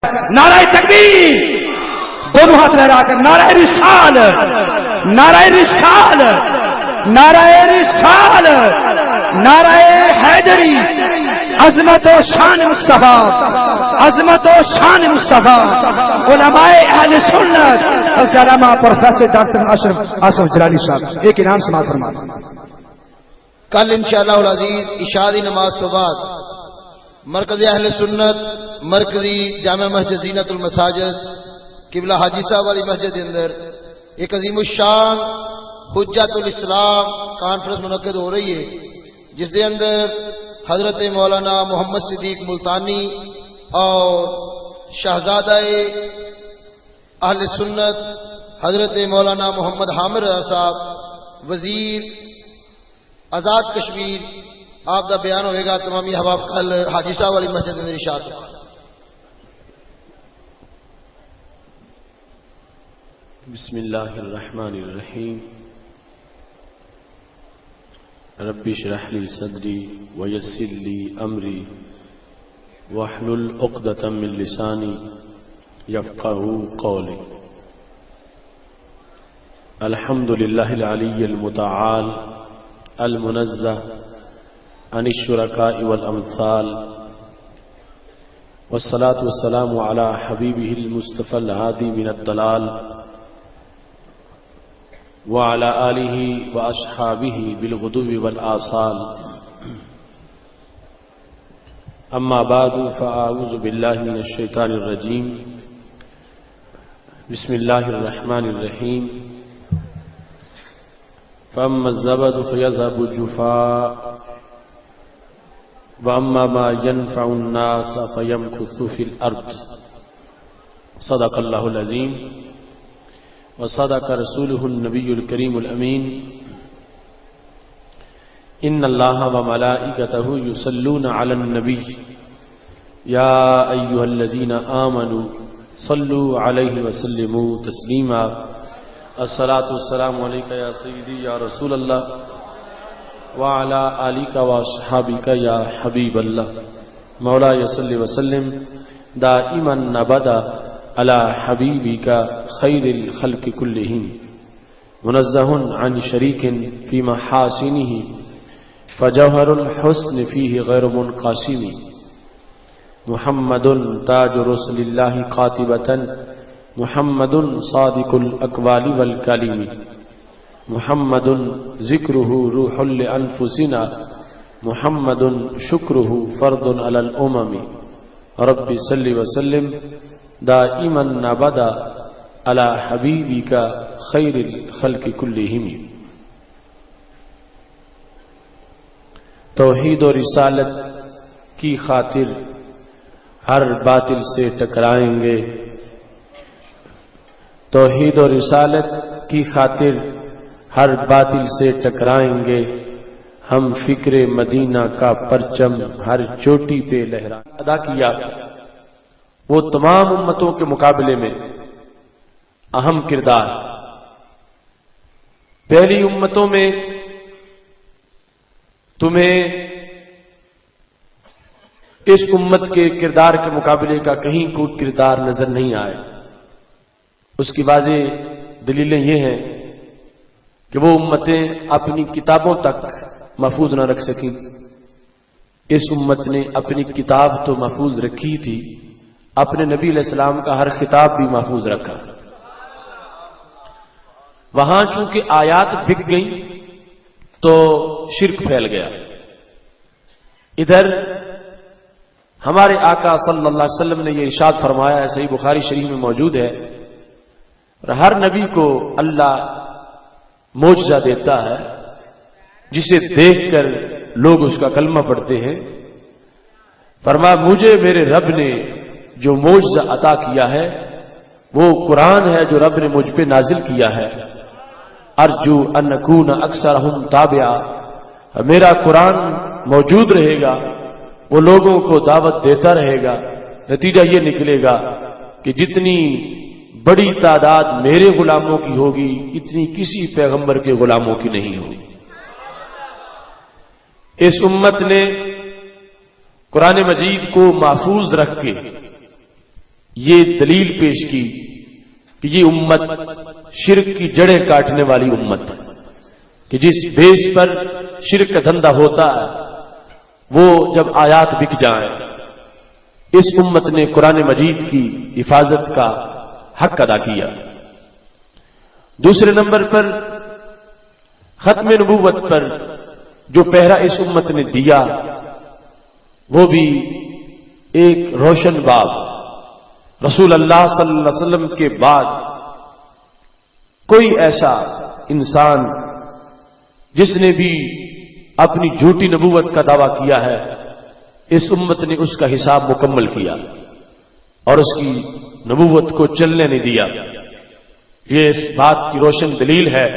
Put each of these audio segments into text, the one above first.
نعرہ تکبیر، دونوں ہاتھ لہرا کر نعرہ رسالت، نعرہ رسالت، نعرہ رسالت، نعرہ حیدری، عظمت و شان مصطفیٰ، عظمت و شان مصطفیٰ، علماء اہل سنت، علامہ پروفیسر ڈاکٹر آصف جلالی صاحب ایک انعام سماعت فرمائیں۔ کل انشاءاللہ العزیز عشاء دی نماز تو بعد مرکزی اہل سنت مرکزی جامع مسجد زینت المساجد قبلہ حاجی صاحب والی مسجد کے اندر ایک عظیم الشان حجت الاسلام کانفرنس منعقد ہو رہی ہے، جس کے اندر حضرت مولانا محمد صدیق ملتانی اور شہزادہ اہل سنت حضرت مولانا محمد حامد رضا صاحب وزیر آزاد کشمیر آپ کا بیان ہوئے گا۔ تمامی احباب کل حاجی صاحب والی مسجد میں ارشاد۔ بسم اللہ الرحمن الرحیم، رب اشرح لی صدری ویسر لی امری واحلل عقدۃ من لسانی یفقہوا قولی۔ الحمد للہ العلی المتعال المنزہ عن الشرکاء والامثال، والصلاة والسلام على حبیبہ المصطفى الہادی من الضلال، وعلى آلہ واصحابہ بالغدو والآصال، اما بعد فاعوذ باللہ من الشیطان الرجیم، بسم اللہ الرحمن الرحیم۔ فأما الزبد فيذهب جفاء وأما ما ينفع الناس فيمكث في الأرض، صدق الله العظيم وصدق رسوله النبي الكريم الأمين۔ إن الله وملائكته يصلون على النبي يا أيها الذين آمنوا صلوا عليه وسلموا تسليما۔ الصلاة والسلام علیک یا سیدی یا رسول اللہ وعلی آلک واصحابک یا حبیب اللہ، مولاي صلی وسلم دائما ابدا علی حبیبک خیر الخلق کلہم، منزہ عن شریک فی محاسنہ فجوہر الحسن فیہ غیر منقسم، محمد تاج رسول اللہ قاطبۃ، محمد صادق الاقوال والکلم، محمد ذکرہ روح لانفسنا، محمد شکرہ فرض علی الامم، رب صلی وسلم دائما ابدا علی حبیبک خیر الخلق کلہم۔ توحید و رسالت کی خاطر ہر باطل سے ٹکرائیں گے، توحید و رسالت کی خاطر ہر باطل سے ٹکرائیں گے، ہم فکر مدینہ کا پرچم ہر چوٹی پہ لہرائیں۔ ادا کیا وہ تمام امتوں کے مقابلے میں اہم کردار۔ پہلی امتوں میں تمہیں اس امت کے کردار کے مقابلے کا کہیں کوئی کردار نظر نہیں آئے۔ اس کی واضح دلیلیں یہ ہیں کہ وہ امتیں اپنی کتابوں تک محفوظ نہ رکھ سکیں، اس امت نے اپنی کتاب تو محفوظ رکھی تھی، اپنے نبی علیہ السلام کا ہر خطاب بھی محفوظ رکھا۔ وہاں چونکہ آیات بک گئیں تو شرک پھیل گیا۔ ادھر ہمارے آقا صلی اللہ علیہ وسلم نے یہ ارشاد فرمایا ہے، صحیح بخاری شریف میں موجود ہے، اور ہر نبی کو اللہ معجزہ دیتا ہے جسے دیکھ کر لوگ اس کا کلمہ پڑھتے ہیں۔ فرمایا مجھے میرے رب نے جو معجزہ عطا کیا ہے وہ قرآن ہے جو رب نے مجھ پہ نازل کیا ہے۔ ارجو ان اکون اکثرہم تابعا، میرا قرآن موجود رہے گا، وہ لوگوں کو دعوت دیتا رہے گا، نتیجہ یہ نکلے گا کہ جتنی بڑی تعداد میرے غلاموں کی ہوگی اتنی کسی پیغمبر کے غلاموں کی نہیں ہوگی۔ اس امت نے قرآن مجید کو محفوظ رکھ کے یہ دلیل پیش کی کہ یہ امت شرک کی جڑیں کاٹنے والی امت کہ جس بیس پر شرک کا دھندا ہوتا ہے وہ جب آیات بک جائیں، اس امت نے قرآن مجید کی حفاظت کا حق ادا کیا۔ دوسرے نمبر پر ختم نبوت پر جو پہرا اس امت نے دیا وہ بھی ایک روشن باب، رسول اللہ صلی اللہ علیہ وسلم کے بعد کوئی ایسا انسان جس نے بھی اپنی جھوٹی نبوت کا دعویٰ کیا ہے، اس امت نے اس کا حساب مکمل کیا اور اس کی نبوت کو چلنے نہیں دیا۔ یہ اس بات کی روشن دلیل ہے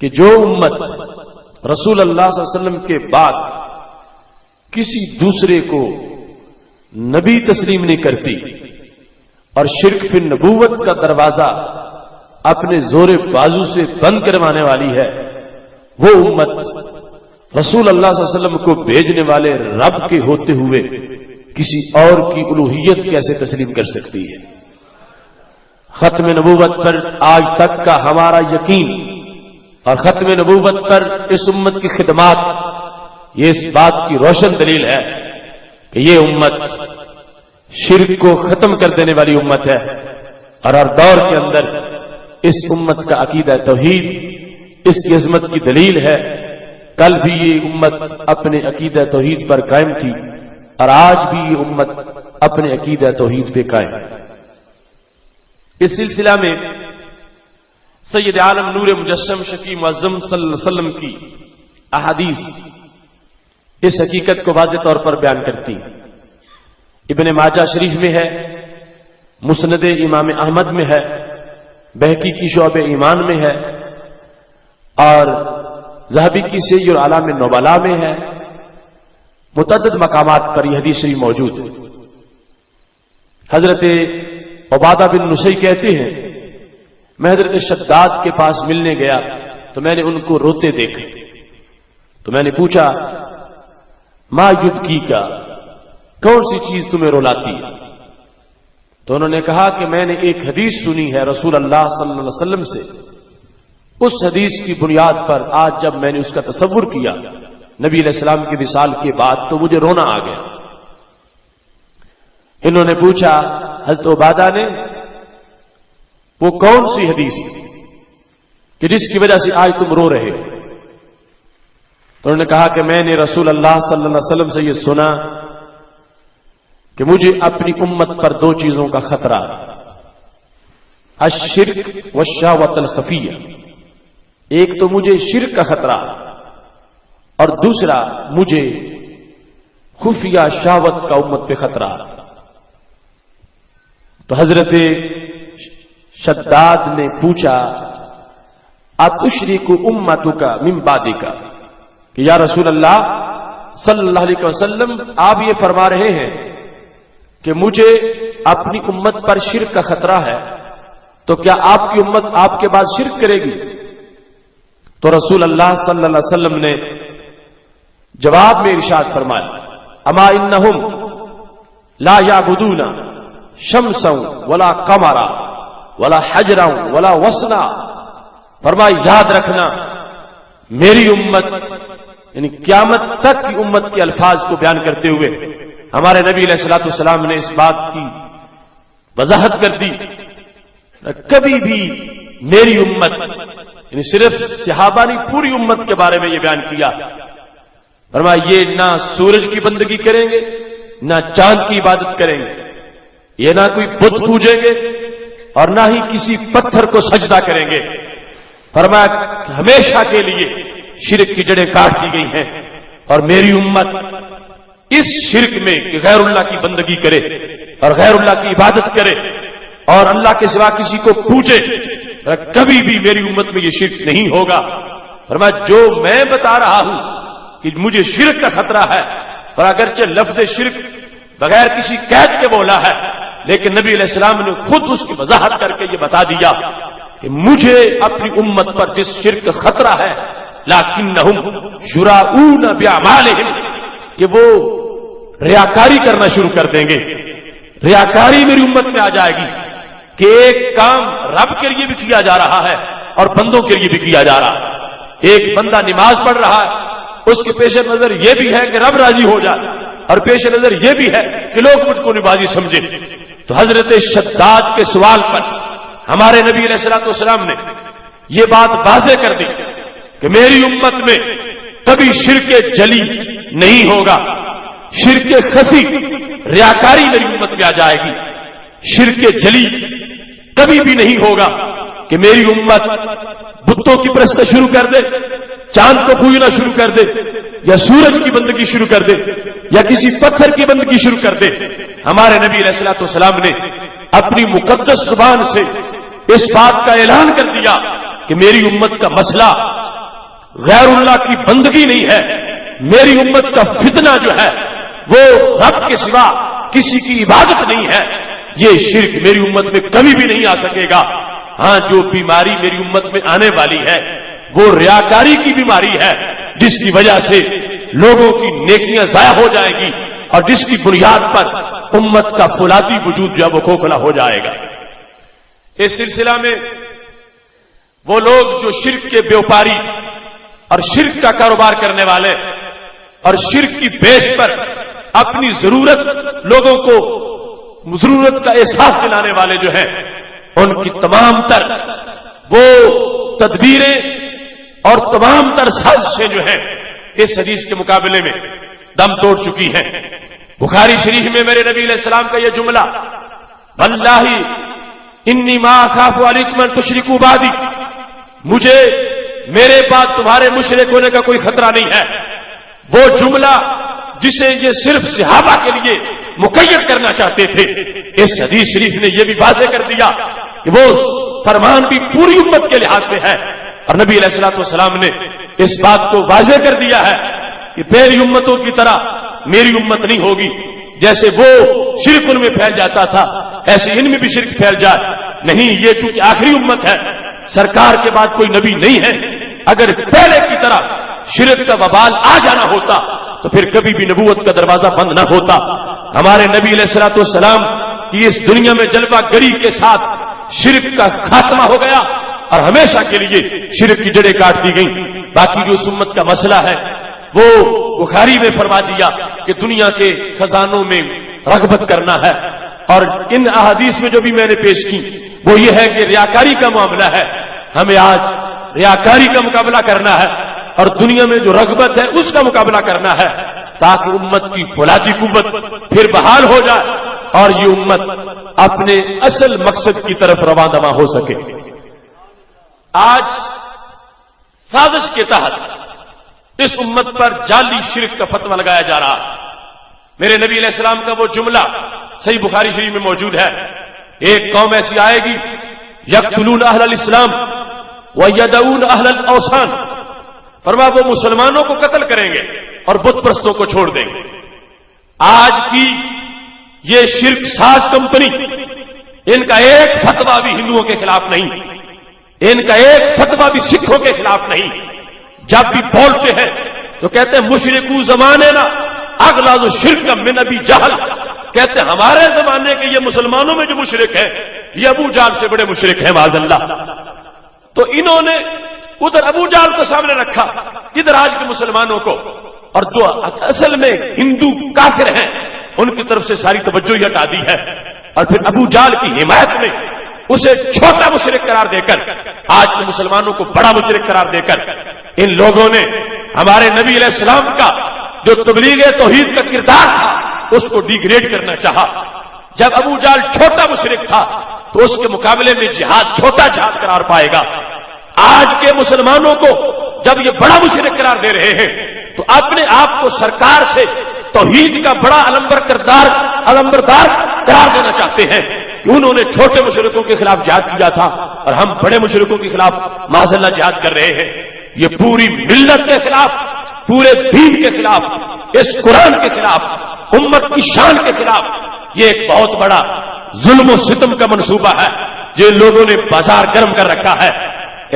کہ جو امت رسول اللہ صلی اللہ علیہ وسلم کے بعد کسی دوسرے کو نبی تسلیم نہیں کرتی اور شرک فی نبوت کا دروازہ اپنے زور بازو سے بند کروانے والی ہے، وہ امت رسول اللہ صلی اللہ علیہ وسلم کو بھیجنے والے رب کے ہوتے ہوئے کسی اور کی الوہیت کیسے تسلیم کر سکتی ہے؟ ختم نبوت پر آج تک کا ہمارا یقین اور ختم نبوت پر اس امت کی خدمات یہ اس بات کی روشن دلیل ہے کہ یہ امت شرک کو ختم کر دینے والی امت ہے اور ہر دور کے اندر اس امت کا عقیدہ توحید اس کی عظمت کی دلیل ہے۔ کل بھی یہ امت اپنے عقیدہ توحید پر قائم تھی اور آج بھی یہ امت اپنے عقیدہ توحید پہ قائم۔ اس سلسلہ میں سید عالم نور مجسم شفیع معظم صلی اللہ علیہ وسلم کی احادیث اس حقیقت کو واضح طور پر بیان کرتی ہیں۔ ابن ماجہ شریف میں ہے، مسند امام احمد میں ہے، بہقی کی شعب ایمان میں ہے اور ذہبی کی سیر اعلام نبلاء میں ہے۔ متعدد مقامات پر یہ حدیث شریف موجود ہے۔ حضرت عبادہ بن نصی کہتے ہیں میں حضرت شداد کے پاس ملنے گیا تو میں نے ان کو روتے دیکھا تو میں نے پوچھا ما یبکی کا، کون سی چیز تمہیں رلاتی ہے؟ تو انہوں نے کہا کہ میں نے ایک حدیث سنی ہے رسول اللہ صلی اللہ علیہ وسلم سے، اس حدیث کی بنیاد پر آج جب میں نے اس کا تصور کیا نبی علیہ السلام کے وصال کے بعد تو مجھے رونا آ گیا۔ انہوں نے پوچھا حضرت عبادہ نے وہ کون سی حدیث کہ جس کی وجہ سے آج تم رو رہے ہو؟ تو انہوں نے کہا کہ میں نے رسول اللہ صلی اللہ علیہ وسلم سے یہ سنا کہ مجھے اپنی امت پر دو چیزوں کا خطرہ، الشرک والشہوۃ الخفیہ، ایک تو مجھے شرک کا خطرہ اور دوسرا مجھے خفیہ شہوت کا امت پہ خطرہ۔ تو حضرت شداد نے پوچھا اتشرک امتک من بعدک، کہ یا رسول اللہ صلی اللہ علیہ وسلم آپ یہ فرما رہے ہیں کہ مجھے اپنی امت پر شرک کا خطرہ ہے، تو کیا آپ کی امت آپ کے بعد شرک کرے گی؟ تو رسول اللہ صلی اللہ علیہ وسلم نے جواب میں ارشاد فرمایا اما انہم لا یعبدون شمسا ولا قمرا ولا حجرا ولا وسنا، فرمایا یاد رکھنا میری امت یعنی قیامت تک کی امت کے الفاظ کو بیان کرتے ہوئے ہمارے نبی علیہ الصلوۃ والسلام نے اس بات کی وضاحت کر دی کبھی بھی میری امت یعنی صرف صحابہ نہیں پوری امت کے بارے میں یہ بیان کیا، فرمایا یہ نہ سورج کی بندگی کریں گے نہ چاند کی عبادت کریں گے، یہ نہ کوئی بت پوجیں گے اور نہ ہی کسی پتھر کو سجدہ کریں گے، فرمایا ہمیشہ کے لیے شرک کی جڑیں کاٹ دی گئی ہیں اور میری امت اس شرک میں کہ غیر اللہ کی بندگی کرے اور غیر اللہ کی عبادت کرے اور اللہ کے سوا کسی کو پوجے، کبھی بھی میری امت میں یہ شرک نہیں ہوگا۔ فرمایا جو میں بتا رہا ہوں کہ مجھے شرک کا خطرہ ہے، اور اگرچہ لفظ شرک بغیر کسی قید کے بولا ہے لیکن نبی علیہ السلام نے خود اس کی وضاحت کر کے یہ بتا دیا کہ مجھے اپنی امت پر جس شرک کا خطرہ ہے لکنہم یراؤون باعمالہم، کہ وہ ریاکاری کرنا شروع کر دیں گے۔ ریاکاری میری امت میں آ جائے گی کہ ایک کام رب کے لیے بھی کیا جا رہا ہے اور بندوں کے لیے بھی کیا جا رہا ہے۔ ایک بندہ نماز پڑھ رہا ہے، اس کے پیش نظر یہ بھی ہے کہ رب راضی ہو جائے، اور پیش نظر یہ بھی ہے کہ لوگ مجھ کو نمازی سمجھے۔ تو حضرت شداد کے سوال پر ہمارے نبی علیہ الصلوۃ والسلام نے یہ بات واضح کر دی کہ میری امت میں کبھی شرک جلی نہیں ہوگا، شرک خفی ریاکاری میری امت میں آ جائے گی، شرک جلی کبھی بھی نہیں ہوگا کہ میری امت بتوں کی پرست شروع کر دے، چاند کو پوجنا شروع کر دے، یا سورج کی بندگی شروع کر دے، یا کسی پتھر کی بندگی شروع کر دے۔ ہمارے نبی علیہ الصلوۃ والسلام نے اپنی مقدس زبان سے اس بات کا اعلان کر دیا کہ میری امت کا مسئلہ غیر اللہ کی بندگی نہیں ہے، میری امت کا فتنہ جو ہے وہ رب کے سوا کسی کی عبادت نہیں ہے، یہ شرک میری امت میں کبھی بھی نہیں آ سکے گا۔ ہاں، جو بیماری میری امت میں آنے والی ہے وہ ریاکاری کی بیماری ہے، جس کی وجہ سے لوگوں کی نیکیاں ضائع ہو جائیں گی اور جس کی بنیاد پر امت کا فولادی وجود جو ہے وہ کھوکھلا ہو جائے گا۔ اس سلسلہ میں وہ لوگ جو شرک کے بیوپاری اور شرک کا کاروبار کرنے والے اور شرک کی بیس پر اپنی ضرورت لوگوں کو ضرورت کا احساس دلانے والے جو ہیں، ان کی تمام تر وہ تدبیریں اور تمام تر سازشیں جو ہیں اس حدیث کے مقابلے میں دم توڑ چکی ہیں۔ بخاری شریف میں میرے نبی علیہ السلام کا یہ جملہ، واللہ انی ما اخاف علیکم ان تشرکوا بعدی، مجھے میرے بعد تمہارے مشرک ہونے کا کوئی خطرہ نہیں ہے، وہ جملہ جسے یہ صرف صحابہ کے لیے مقید کرنا چاہتے تھے، اس حدیث شریف نے یہ بھی واضح کر دیا کہ وہ فرمان بھی پوری امت کے لحاظ سے ہے، اور نبی علیہ الصلوۃ والسلام نے اس بات کو واضح کر دیا ہے کہ پہلی امتوں کی طرح میری امت نہیں ہوگی، جیسے وہ شرک ان میں پھیل جاتا تھا ایسے ان میں بھی شرک پھیل جائے نہیں۔ یہ چونکہ آخری امت ہے، سرکار کے بعد کوئی نبی نہیں ہے، اگر پہلے کی طرح شرک کا وبال آ جانا ہوتا تو پھر کبھی بھی نبوت کا دروازہ بند نہ ہوتا۔ ہمارے نبی علیہ الصلوۃ والسلام کی اس دنیا میں جلوہ گری کے ساتھ شرک کا خاتمہ ہو گیا اور ہمیشہ کے لیے شرک کی جڑیں کاٹ دی گئیں۔ باقی جو اس امت کا مسئلہ ہے وہ بخاری میں فرما دیا کہ دنیا کے خزانوں میں رغبت کرنا ہے، اور ان احادیث میں جو بھی میں نے پیش کی وہ یہ ہے کہ ریاکاری کا معاملہ ہے، ہمیں آج ریاکاری کا مقابلہ کرنا ہے اور دنیا میں جو رغبت ہے اس کا مقابلہ کرنا ہے، تاکہ امت کی فولادی قوت پھر بحال ہو جائے اور یہ امت اپنے اصل مقصد کی طرف رواں دواں ہو سکے۔ آج سازش کے تحت اس امت پر جعلی شرک کا فتویٰ لگایا جا رہا ہے۔ میرے نبی علیہ السلام کا وہ جملہ صحیح بخاری شریف میں موجود ہے، ایک قوم ایسی آئے گی یقتلون اہل الاسلام ویدعون اہل الاوثان، فرمایا وہ مسلمانوں کو قتل کریں گے اور بت پرستوں کو چھوڑ دیں گے۔ آج کی یہ شرک ساز کمپنی، ان کا ایک فتویٰ بھی ہندوؤں کے خلاف نہیں، ان کا ایک فتویٰ بھی سکھوں کے خلاف نہیں، جب بھی بولتے ہیں تو کہتے ہیں مشرکو زمانے نا اغلاظ شرک من ابی جہل، کہتے ہیں ہمارے زمانے کے یہ مسلمانوں میں جو مشرک ہیں یہ ابو جہل سے بڑے مشرک ہیں معاذ اللہ۔ تو انہوں نے ادھر ابو جہل کو سامنے رکھا، ادھر آج کے مسلمانوں کو، اور جو اصل میں ہندو کافر ہیں ان کی طرف سے ساری توجہ ہٹا دی ہے، اور پھر ابو جہل کی حمایت میں اسے چھوٹا مشرک قرار دے کر آج کے مسلمانوں کو بڑا مشرک قرار دے کر ان لوگوں نے ہمارے نبی علیہ السلام کا جو تبلیغ توحید کا کردار تھا اس کو ڈیگریڈ کرنا چاہا۔ جب ابو جہل چھوٹا مشرک تھا تو اس کے مقابلے میں جہاد چھوٹا جہاد قرار پائے گا۔ آج کے مسلمانوں کو جب یہ بڑا مشرک قرار دے رہے ہیں تو اپنے آپ کو سرکار سے توحید کا بڑا علمبردار قرار دینا چاہتے ہیں کہ انہوں نے چھوٹے مشرکوں کے خلاف جہاد کیا تھا اور ہم بڑے مشرکوں کے خلاف معاذ اللہ جہاد کر رہے ہیں۔ یہ پوری ملت کے خلاف، پورے دین کے خلاف، اس قرآن کے خلاف، امت کی شان کے خلاف یہ ایک بہت بڑا ظلم و ستم کا منصوبہ ہے جو لوگوں نے بازار گرم کر رکھا ہے۔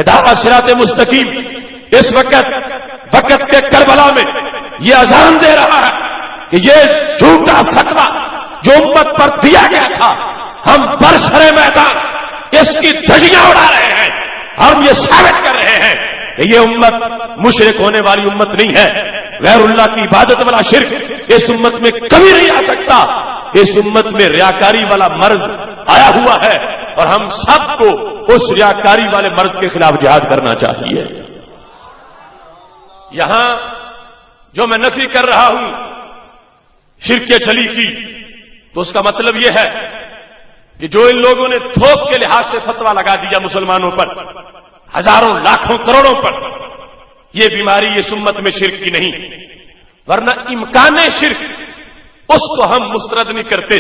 ادارہ صراط مستقیم اس وقت کے کربلا میں یہ اذان دے رہا ہے کہ یہ جھوٹا فتویٰ جو امت پر دیا گیا تھا، ہم برسر میدان اس کی دھجیاں اڑا رہے ہیں، ہم یہ ثابت کر رہے ہیں کہ یہ امت مشرک ہونے والی امت نہیں ہے، غیر اللہ کی عبادت والا شرک اس امت میں کبھی نہیں آ سکتا، اس امت میں ریاکاری والا مرض آیا ہوا ہے اور ہم سب کو اس ریاکاری والے مرض کے خلاف جہاد کرنا چاہیے۔ یہاں جو میں نفی کر رہا ہوں شرک جلی کی، تو اس کا مطلب یہ ہے کہ جو ان لوگوں نے تھوک کے لحاظ سے فتویٰ لگا دیا مسلمانوں پر، ہزاروں لاکھوں کروڑوں پر، یہ بیماری اس امت میں شرک کی نہیں، ورنہ امکان شرک اس کو ہم مسترد نہیں کرتے۔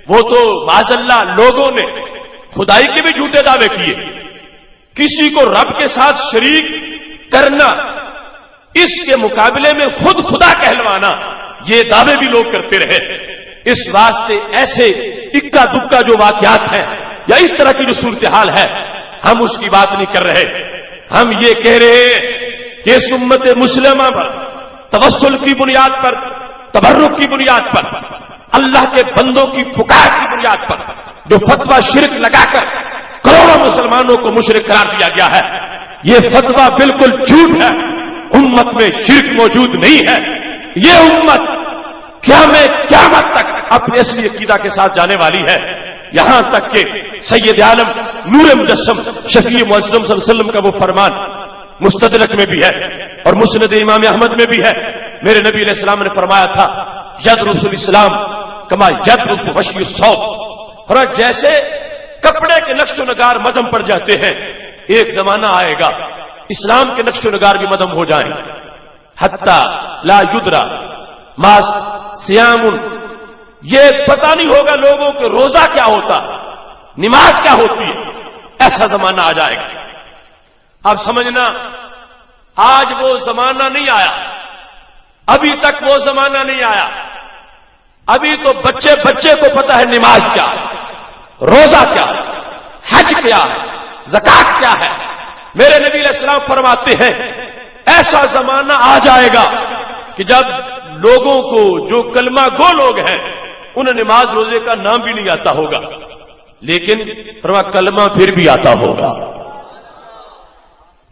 وہ تو معاذ اللہ لوگوں نے خدائی کے بھی جھوٹے دعوے کیے، کسی کو رب کے ساتھ شریک کرنا، اس کے مقابلے میں خود خدا کہلوانا، یہ دعوے بھی لوگ کرتے رہے۔ اس واسطے ایسے اکا دکا جو واقعات ہیں یا اس طرح کی جو صورتحال ہے، ہم اس کی بات نہیں کر رہے، ہم یہ کہہ رہے ہیں کہ اس امت مسلمہ پر توسل کی بنیاد پر، تبرک کی بنیاد پر، اللہ کے بندوں کی پکار کی بنیاد پر جو فتویٰ شرک لگا کر کروڑوں مسلمانوں کو مشرک قرار دیا گیا ہے، یہ فتویٰ بالکل جھوٹ ہے۔ امت میں شرک موجود نہیں ہے، یہ امت قیامت تک اپنے اصلی عقیدہ کے ساتھ جانے والی ہے، یہاں تک کہ سید عالم نور مجسم شفیع معظم صلی اللہ علیہ وسلم کا وہ فرمان مستدرک میں بھی ہے اور مسند امام احمد میں بھی ہے۔ میرے نبی علیہ السلام نے فرمایا تھا ید رسول اسلام کما ید وشی الصوف، اور جیسے کپڑے کے نقش و نگار مدھم پڑ جاتے ہیں، ایک زمانہ آئے گا اسلام کے نقش و نگار بھی مدھم ہو جائیں، حتی لا یدرا ما صیام، یہ پتہ نہیں ہوگا لوگوں کے روزہ کیا ہوتا، نماز کیا ہوتی ہے، ایسا زمانہ آ جائے گا۔ اب سمجھنا آج وہ زمانہ نہیں آیا، ابھی تک وہ زمانہ نہیں آیا، ابھی تو بچے کو پتا ہے نماز کیا ہے، روزہ کیا ہے، حج کیا ہے، زکات کیا ہے۔ میرے نبی علیہ السلام فرماتے ہیں ایسا زمانہ آ جائے گا کہ جب لوگوں کو جو کلمہ گو لوگ ہیں انہیں نماز روزے کا نام بھی نہیں آتا ہوگا، لیکن کلمہ پھر بھی آتا ہوگا۔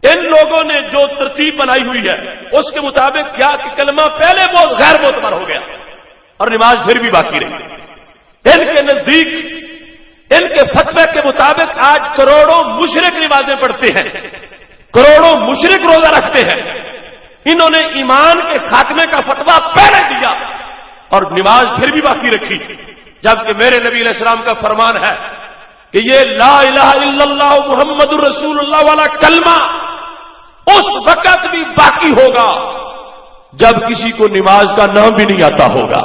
ان لوگوں نے جو ترتیب بنائی ہوئی ہے اس کے مطابق کیا کہ کلمہ پہلے بہت غیر معتبر ہو گیا اور نماز پھر بھی باقی رہی۔ ان کے نزدیک، ان کے فتوے کے مطابق آج کروڑوں مشرک نمازیں پڑھتے ہیں، کروڑوں مشرک روزہ رکھتے ہیں۔ انہوں نے ایمان کے خاتمے کا فتویٰ پہلے دیا اور نماز پھر بھی باقی رکھی، جبکہ میرے نبی علیہ السلام کا فرمان ہے کہ یہ لا الہ الا اللہ محمد الرسول اللہ والا کلمہ اس وقت بھی باقی ہوگا جب کسی کو نماز کا نام بھی نہیں آتا ہوگا۔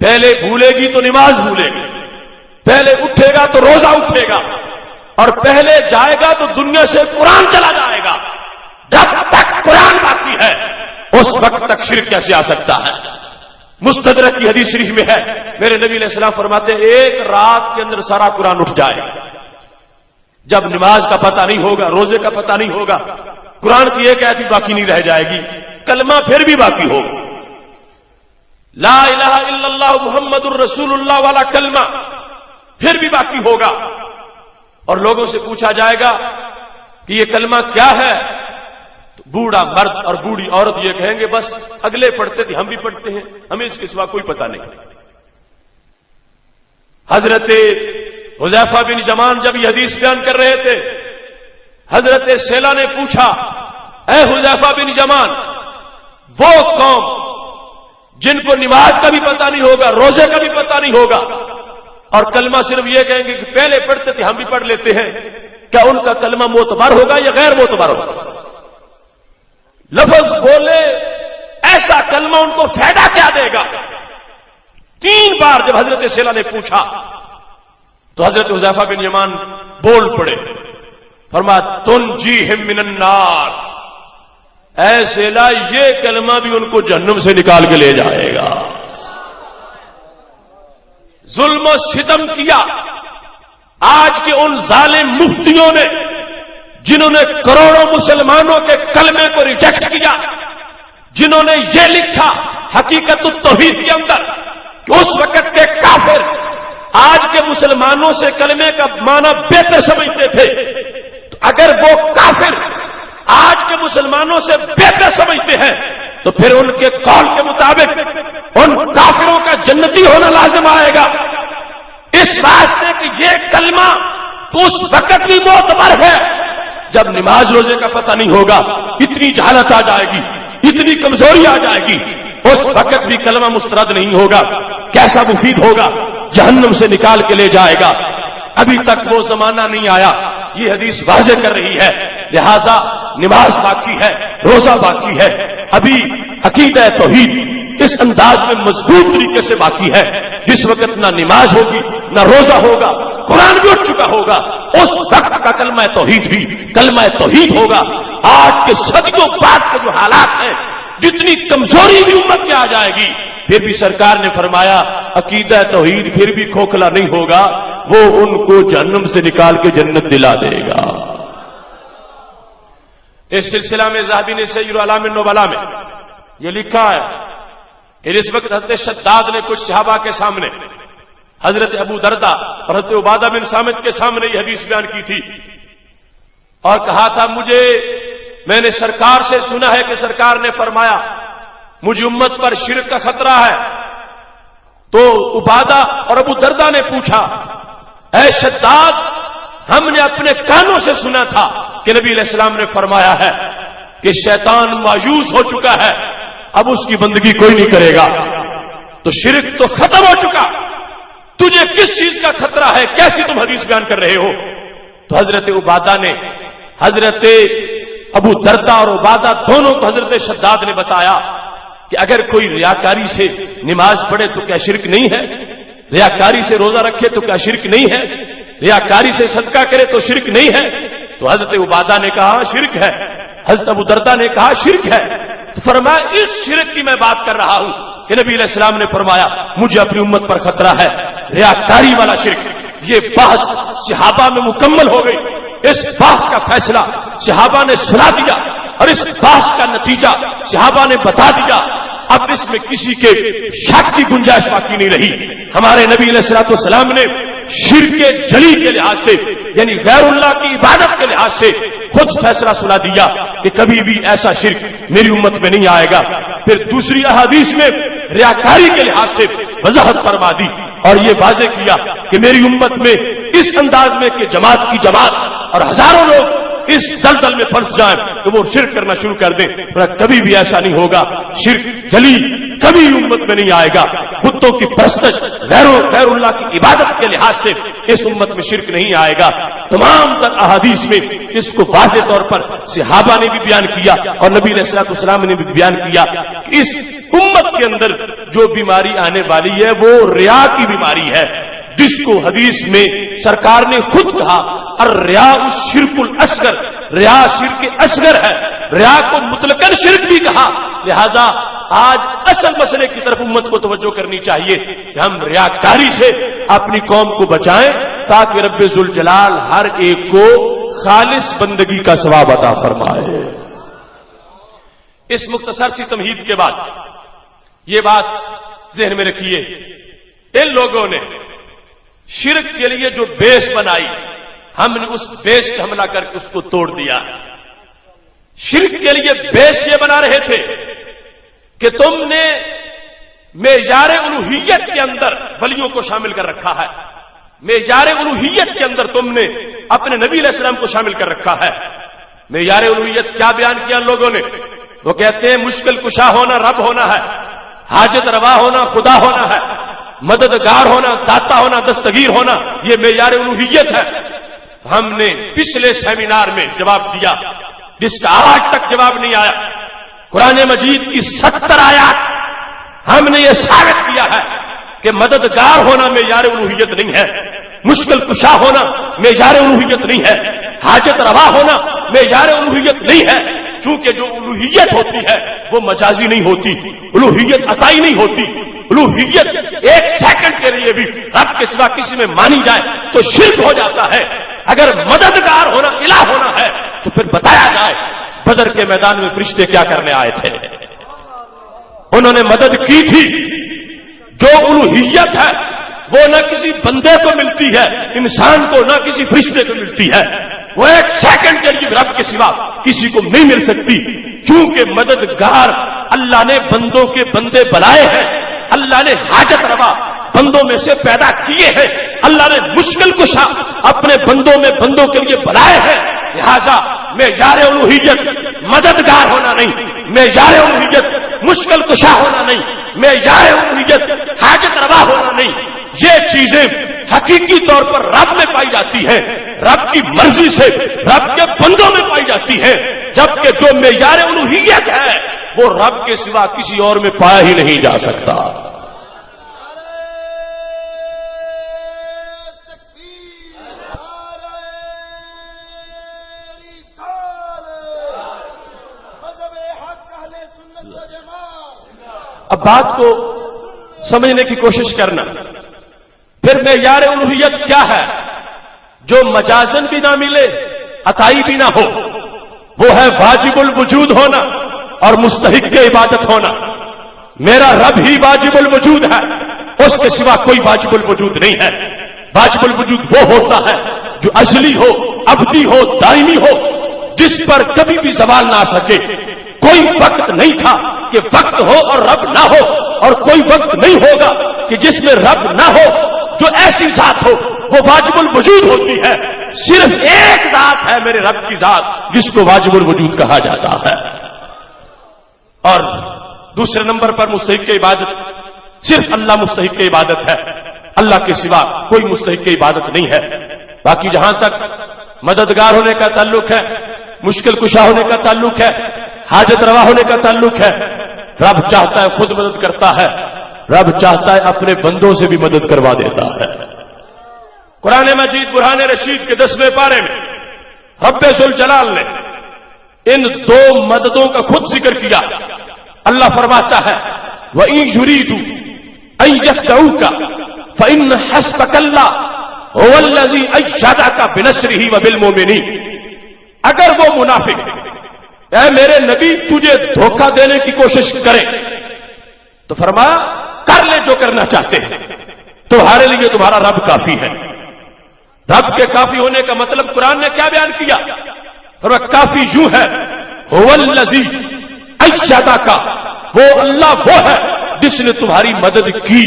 پہلے بھولے گی تو نماز بھولے گی، پہلے اٹھے گا تو روزہ اٹھے گا، اور پہلے جائے گا تو دنیا سے قرآن چلا جائے گا۔ جب تک قرآن باقی ہے اس وقت تک شرک کیسے آ سکتا ہے؟ مستدرک کی حدیث شریف میں ہے میرے نبی علیہ السلام فرماتے ہیں ایک رات کے اندر سارا قرآن اٹھ جائے، جب نماز کا پتہ نہیں ہوگا، روزے کا پتہ نہیں ہوگا، قرآن کی ایک آیت باقی نہیں رہ جائے گی، کلمہ پھر بھی باقی ہوگا، لا الہ الا اللہ محمد الرسول اللہ والا کلمہ پھر بھی باقی ہوگا۔ اور لوگوں سے پوچھا جائے گا کہ یہ کلمہ کیا ہے، تو بوڑھا مرد اور بوڑھی عورت یہ کہیں گے بس اگلے پڑھتے تھے ہم بھی پڑھتے ہیں، ہمیں اس کے سوا کوئی پتہ نہیں۔ حضرت حذیفہ بن یمان جب یہ حدیث بیان کر رہے تھے، حضرت سیلا نے پوچھا اے حذیفہ بن یمان، وہ قوم جن کو نماز کا بھی پتہ نہیں ہوگا، روزے کا بھی پتہ نہیں ہوگا، اور کلمہ صرف یہ کہیں گے کہ پہلے پڑھتے تھے ہم بھی پڑھ لیتے ہیں، کیا ان کا کلمہ معتبر ہوگا یا غیر معتبر ہوگا؟ لفظ بولے ایسا کلمہ ان کو فائدہ کیا دے گا؟ 3 بار جب حضرت سیلا نے پوچھا تو حضرت حذیفہ بن یمان بول پڑے، فرمایا تنجیہم من النار، اے سیلا یہ کلمہ بھی ان کو جہنم سے نکال کے لے جائے گا۔ ظلم و ستم کیا آج کے ان ظالم مفتیوں نے جنہوں نے کروڑوں مسلمانوں کے کلمے کو ریجیکٹ کیا، جنہوں نے یہ لکھا حقیقت التوحید کے اندر کہ اس وقت کے کافر آج کے مسلمانوں سے کلمے کا معنی بہتر سمجھتے تھے، تو اگر وہ کافر آج کے مسلمانوں سے بہتر سمجھتے ہیں تو پھر ان کے قول کے مطابق ان کافروں کا جنتی ہونا لازم آئے گا، اس واسطے کہ یہ کلمہ تو اس وقت بھی معتبر ہے جب نماز روزے کا پتہ نہیں ہوگا، اتنی جہالت آ جائے گی، اتنی کمزوری آ جائے گی، اس وقت بھی کلمہ مسترد نہیں ہوگا، کیسا مفید ہوگا، جہنم سے نکال کے لے جائے گا۔ ابھی تک وہ زمانہ نہیں آیا، یہ حدیث واضح کر رہی ہے، لہذا نماز باقی ہے، روزہ باقی ہے، ابھی عقیدہ توحید اس انداز میں مضبوط طریقے سے باقی ہے، جس وقت نہ نماز ہوگی نہ روزہ ہوگا، قرآن بھی اٹھ چکا ہوگا، اس وقت کا کلمہ توحید بھی کلمہ توحید ہوگا۔ آج کے صدیوں بعد کے جو حالات ہیں، جتنی کمزوری بھی امت میں آ جائے گی، پھر بھی سرکار نے فرمایا عقیدہ توحید پھر بھی کھوکھلا نہیں ہوگا، وہ ان کو جہنم سے نکال کے جنت دلا دے گا۔ اس سلسلہ میں ذہبی نے سیر اعلام النبلاء میں یہ لکھا ہے کہ اس وقت حضرت شداد نے کچھ صحابہ کے سامنے حضرت ابو دردہ اور حضرت عبادہ بن صامت کے سامنے یہ حدیث بیان کی تھی اور کہا تھا میں نے سرکار سے سنا ہے کہ سرکار نے فرمایا مجھے امت پر شرک کا خطرہ ہے۔ تو عبادہ اور ابو دردہ نے پوچھا اے شداد، ہم نے اپنے کانوں سے سنا تھا کہ نبی علیہ السلام نے فرمایا ہے کہ شیطان مایوس ہو چکا ہے، اب اس کی بندگی کوئی نہیں کرے گا، تو شرک تو ختم ہو چکا، تجھے کس چیز کا خطرہ ہے، کیسی تم حدیث بیان کر رہے ہو؟ تو حضرت عبادہ نے حضرت ابو دردہ اور عبادہ دونوں کو حضرت شداد نے بتایا کہ اگر کوئی ریاکاری سے نماز پڑھے تو کیا شرک نہیں ہے؟ ریاکاری سے روزہ رکھے تو کیا شرک نہیں ہے؟ ریاکاری سے صدقہ کرے تو شرک نہیں ہے؟ تو حضرت عبادہ نے کہا شرک ہے، حضرت ابو دردہ نے کہا شرک ہے۔ تو فرمایا اس شرک کی میں بات کر رہا ہوں کہ نبی علیہ السلام نے فرمایا مجھے اپنی امت پر خطرہ ہے، ریاکاری والا شرک۔ یہ بحث صحابہ میں مکمل ہو گئی، اس بحث کا فیصلہ صحابہ نے سنا دیا اور اس بحث کا نتیجہ صحابہ نے بتا دیا، اب اس میں کسی کے شک کی گنجائش باقی نہیں رہی۔ ہمارے نبی علیہ الصلوۃ والسلام نے شرک جلی کے لحاظ سے یعنی غیر اللہ کی عبادت کے لحاظ سے خود فیصلہ سنا دیا کہ کبھی بھی ایسا شرک میری امت میں نہیں آئے گا۔ پھر دوسری احادیث میں ریاکاری کے لحاظ سے وضاحت فرما دی اور یہ واضح کیا کہ میری امت میں اس انداز میں کہ جماعت کی جماعت اور ہزاروں لوگ اس دلدل میں پھنس جائیں کہ وہ شرک کرنا شروع کر دیں، کبھی بھی ایسا نہیں ہوگا۔ شرک جلی کبھی امت میں نہیں آئے گا، بتوں کی پرستش غیر اللہ کی عبادت کے لحاظ سے اس امت میں شرک نہیں آئے گا۔ تمام تر احادیث میں اس کو واضح طور پر صحابہ نے بھی بیان کیا اور نبی علیہ الصلوۃ والسلام نے بھی بیان کیا کہ اس امت کے اندر جو بیماری آنے والی ہے وہ ریا کی بیماری ہے، جس کو حدیث میں سرکار نے خود کہا الریا الشرک الاصغر، ریا شرک اصغر ہے، ریا کو مطلقاً شرک بھی کہا۔ لہذا آج اصل مسئلے کی طرف امت کو توجہ کرنی چاہیے کہ ہم ریاکاری سے اپنی قوم کو بچائیں تاکہ رب ذوالجلال ہر ایک کو خالص بندگی کا ثواب عطا فرمائے۔ اس مختصر سی تمہید کے بعد یہ بات ذہن میں رکھیے، ان لوگوں نے شرک کے لیے جو بیس بنائی، ہم نے اس بیس پہ حملہ کر کے اس کو توڑ دیا۔ شرک کے لیے بیس یہ بنا رہے تھے کہ تم نے معیار الوہیت کے اندر ولیوں کو شامل کر رکھا ہے، معیار الوہیت کے اندر تم نے اپنے نبی علیہ السلام کو شامل کر رکھا ہے۔ معیار الوہیت کیا بیان کیا ان لوگوں نے؟ وہ کہتے ہیں مشکل کشا ہونا رب ہونا ہے، حاجت روا ہونا خدا ہونا ہے، مددگار ہونا، داتا ہونا، دستگیر ہونا، یہ معیار الوہیت ہے۔ ہم نے پچھلے سیمینار میں جواب دیا جس کا آج تک جواب نہیں آیا، قرآن مجید کی 70 آیات ہم نے یہ ثابت کیا ہے کہ مددگار ہونا معیار الوہیت نہیں ہے، مشکل کشا ہونا معیار الوہیت نہیں ہے، حاجت روا ہونا معیار الوہیت نہیں ہے، چونکہ جو الوہیت ہوتی ہے وہ مجازی نہیں ہوتی، الوہیت عطائی نہیں ہوتی، الوہیت ایک سیکنڈ کے لیے بھی رب کے سوا کسی میں مانی جائے تو شرک ہو جاتا ہے۔ اگر مددگار ہونا الہ ہونا ہے تو پھر بتایا جائے بدر کے میدان میں فرشتے کیا کرنے آئے تھے؟ انہوں نے مدد کی تھی جو الوہیت ہے وہ نہ کسی بندے کو ملتی ہے، انسان کو نہ کسی فرشتے کو ملتی ہے، وہ ایک سیکنڈ کے لیے رب کے سوا کسی کو نہیں مل سکتی، کیونکہ مددگار اللہ نے بندوں کے بندے بنائے ہیں، اللہ نے حاجت روا بندوں میں سے پیدا کیے ہیں، اللہ نے مشکل کشا اپنے بندوں میں بندوں کے لیے بنائے ہیں، لہذا معیار الوہیت مددگار ہونا نہیں، معیار الوہیت مشکل کشا ہونا نہیں، معیار الوہیت حاجت روا ہونا نہیں، یہ چیزیں حقیقی طور پر رب میں پائی جاتی ہیں، رب کی مرضی سے رب کے بندوں میں پائی جاتی ہیں، جبکہ جو معیار الوہیت ہے وہ رب کے سوا کسی اور میں پایا ہی نہیں جا سکتا۔ اب بات کو سمجھنے کی کوشش کرنا، پھر معیار الوہیت کیا ہے؟ جو مجازن بھی نہ ملے، عطائی بھی نہ ہو، وہ ہے واجب الوجود ہونا اور مستحق کے عبادت ہونا۔ میرا رب ہی واجب الوجود ہے، اس کے سوا کوئی واجب الوجود نہیں ہے۔ واجب الوجود وہ ہوتا ہے جو ازلی ہو، ابدی ہو، دائمی ہو، جس پر کبھی بھی زوال نہ آ سکے۔ کوئی وقت نہیں تھا کہ وقت ہو اور رب نہ ہو، اور کوئی وقت نہیں ہوگا کہ جس میں رب نہ ہو۔ جو ایسی ذات ہو وہ واجب الوجود ہوتی ہے۔ صرف ایک ذات ہے میرے رب کی ذات جس کو واجب الوجود کہا جاتا ہے۔ اور دوسرے نمبر پر مستحق کی عبادت، صرف اللہ مستحق کی عبادت ہے، اللہ کے سوا کوئی مستحق کی عبادت نہیں ہے۔ باقی جہاں تک مددگار ہونے کا تعلق ہے، مشکل کشا ہونے کا تعلق ہے، حاجت روا ہونے کا تعلق ہے، رب چاہتا ہے خود مدد کرتا ہے، رب چاہتا ہے اپنے بندوں سے بھی مدد کروا دیتا ہے۔ قرآن مجید برہان رشید کے 10ویں پارے میں رب ذوالجلال نے ان دو مددوں کا خود ذکر کیا۔ اللہ فرماتا ہے وَإِن يُرِيدُوا أَن يَخْدَعُوكَ فَإِنَّ حَسْبَكَ اللَّهُ هُوَ الَّذِي أَيَّدَكَ بِنَصْرِهِ وَبِالْمُؤْمِنِينَ۔ اگر وہ منافق اے میرے نبی تجھے دھوکہ دینے کی کوشش کریں تو فرمایا کر لے جو کرنا چاہتے ہیں، تمہارے لیے تمہارا رب کافی ہے۔ رب کے کافی ہونے کا مطلب قرآن نے کیا بیان کیا؟ فرمایا کافی یوں ہے هو الذی ایدک، وہ اللہ وہ ہے جس نے تمہاری مدد کی،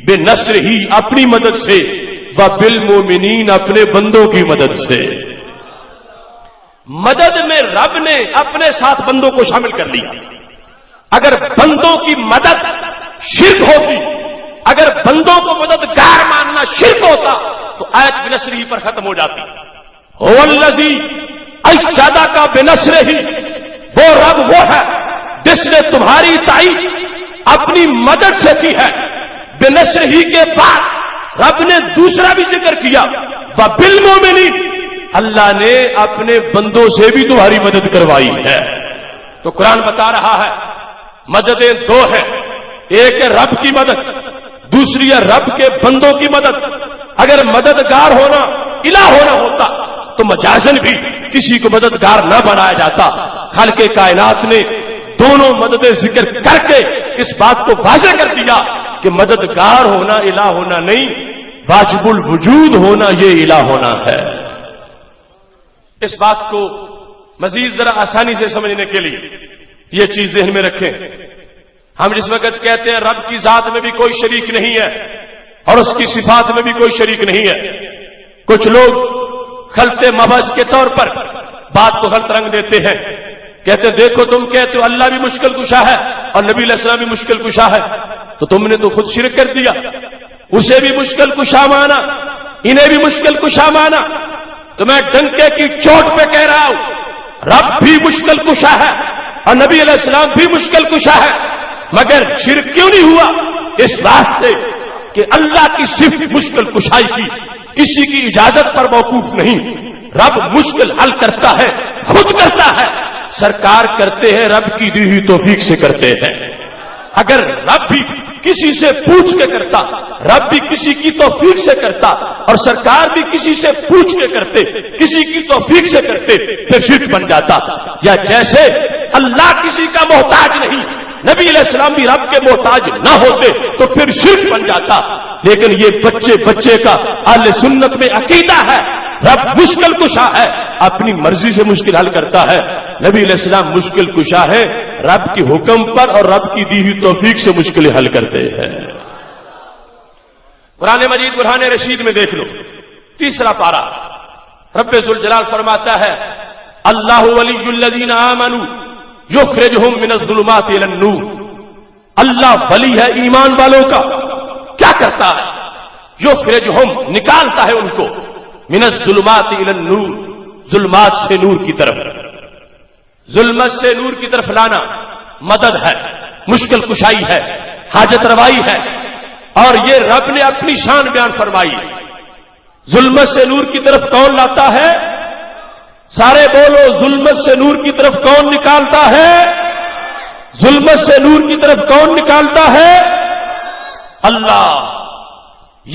بنصرہ اپنی مدد سے، وبالمؤمنین اپنے بندوں کی مدد سے۔ مدد میں رب نے اپنے ساتھ بندوں کو شامل کر لیا۔ اگر بندوں کی مدد شرک ہوتی، اگر بندوں کو مددگار ماننا شرک ہوتا تو آیت بنصرہ پر ختم ہو جاتی۔ هو الذی ایدک بنصرہ، وہ رب وہ ہے جس نے تمہاری تائید اپنی مدد سے کی ہے۔ بنصرہ کے بعد رب نے دوسرا بھی ذکر کیا وبالمؤمنین، اللہ نے اپنے بندوں سے بھی تمہاری مدد کروائی ہے۔ تو قرآن بتا رہا ہے مددیں دو ہیں، ایک ہے رب کی مدد، دوسری ہے رب کے بندوں کی مدد۔ اگر مددگار ہونا الہ ہونا ہوتا تو مجازن بھی کسی کو مددگار نہ بنایا جاتا۔ خالق کائنات نے دونوں مددیں ذکر کر کے اس بات کو واضح کر دیا کہ مددگار ہونا الہ ہونا نہیں، واجب الوجود ہونا یہ الہ ہونا ہے۔ اس بات کو مزید ذرا آسانی سے سمجھنے کے لیے یہ چیز ذہن میں رکھیں۔ ہم جس وقت کہتے ہیں رب کی ذات میں بھی کوئی شریک نہیں ہے اور اس کی صفات میں بھی کوئی شریک نہیں ہے، کچھ لوگ خلط مبحث کے طور پر بات کو غلط رنگ دیتے ہیں، کہتے ہیں دیکھو تم کہتے ہو اللہ بھی مشکل کشا ہے اور نبی علیہ السلام بھی مشکل کشا ہے، تو تم نے تو خود شرک کر دیا، اسے بھی مشکل کشا مانا، انہیں بھی مشکل کشا مانا۔ تو میں ڈنکے کی چوٹ پہ کہہ رہا ہوں رب بھی مشکل کشا ہے اور نبی علیہ السلام بھی مشکل کشا ہے، مگر شرک کیوں نہیں ہوا؟ اس واسطے کہ اللہ کی صرف مشکل کشائی کی کسی کی اجازت پر موقوف نہیں۔ رب مشکل حل کرتا ہے، خود کرتا ہے، سرکار کرتے ہیں رب کی دی ہوئی توفیق سے کرتے ہیں۔ اگر رب بھی کسی سے پوچھ کے کرتا، رب بھی کسی کی توفیق سے کرتا اور سرکار بھی کسی سے پوچھ کے کرتے، کسی کی توفیق سے کرتے، پھر شرک بن جاتا۔ یا جیسے اللہ کسی کا محتاج نہیں نبی علیہ السلام بھی رب کے محتاج نہ ہوتے تو پھر شرک بن جاتا. لیکن یہ بچے کا اہل سنت میں عقیدہ ہے. رب مشکل کشا ہے, اپنی مرضی سے مشکل حل کرتا ہے. نبی علیہ السلام مشکل کشا ہے, رب کے حکم پر اور رب کی دی ہوئی توفیق سے مشکل حل کرتے ہیں. قرآن مجید برہان رشید میں دیکھ لو, تیسرا پارہ, رب ذوالجلال فرماتا ہے اللہ ولی الذین آمنوا یخرجہم من الظلمات الی النور. اللہ ولی ہے ایمان والوں کا. کیا کرتا ہے؟ یخرجہم, نکالتا ہے ان کو, من الظلمات الی النور, ظلمات سے نور کی طرف. ظلمت سے نور کی طرف لانا مدد ہے, مشکل کشائی ہے, حاجت روائی ہے. اور یہ رب نے اپنی شان بیان فرمائی. ظلمت سے نور کی طرف کون لاتا ہے؟ سارے بولو, ظلمت سے نور کی طرف کون نکالتا ہے؟ ظلمت سے نور کی طرف کون نکالتا ہے؟ اللہ.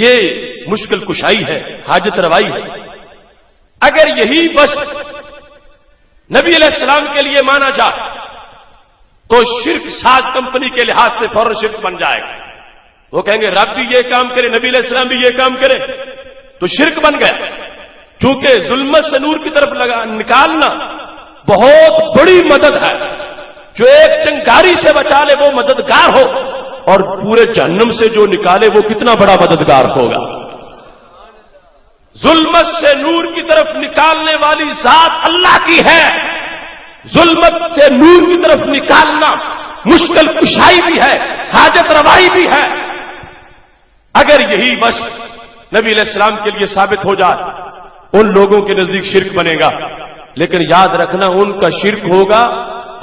یہ مشکل کشائی ہے, حاجت روائی ہے. اگر یہی بس نبی علیہ السلام کے لیے مانا جائے تو شرک ساز کمپنی کے لحاظ سے فوراً شرک بن جائے گا. وہ کہیں گے رب بھی یہ کام کرے, نبی علیہ السلام بھی یہ کام کرے, تو شرک بن گیا. چونکہ ظلمت سے نور کی طرف نکالنا بہت بڑی مدد ہے. جو ایک چنگاری سے بچا لے وہ مددگار ہو, اور پورے جہنم سے جو نکالے وہ کتنا بڑا مددگار ہوگا. ظلمت سے نور کی طرف نکالنے والی ذات اللہ کی ہے. ظلمت سے نور کی طرف نکالنا مشکل کشائی بھی ہے, حاجت روائی بھی ہے. اگر یہی بس نبی علیہ السلام کے لیے ثابت ہو جائے ان لوگوں کے نزدیک شرک بنے گا. لیکن یاد رکھنا ان کا شرک ہوگا,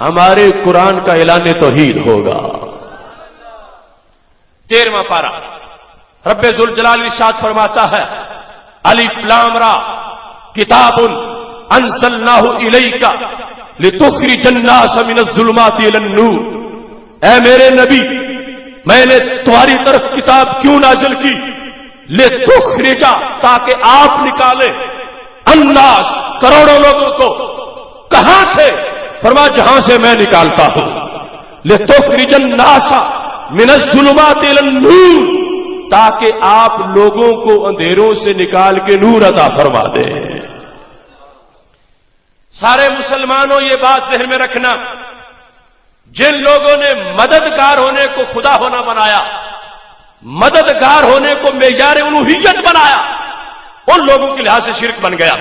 ہمارے قرآن کا اعلان توحید ہوگا. 13واں پارہ, رب ذوالجلال ارشاد فرماتا ہے الف لام را کتاب انزلناہ الیک لتخرج الناس من الظلمات الی النور. اے میرے نبی, میں نے تمہاری طرف کتاب کیوں نازل کی؟ لتخرج, تاکہ آپ نکالے, الناس, کروڑوں لوگوں کو. کہاں سے؟ فرما جہاں سے میں نکالتا ہوں. لتخرج الناس من الظلمات الی النور, تاکہ آپ لوگوں کو اندھیروں سے نکال کے نور عطا فرما دیں. سارے مسلمانوں یہ بات ذہن میں رکھنا, جن لوگوں نے مددگار ہونے کو خدا ہونا بنایا, مددگار ہونے کو معیار الوہیت بنایا, ان لوگوں کے لحاظ سے شرک بن گیا.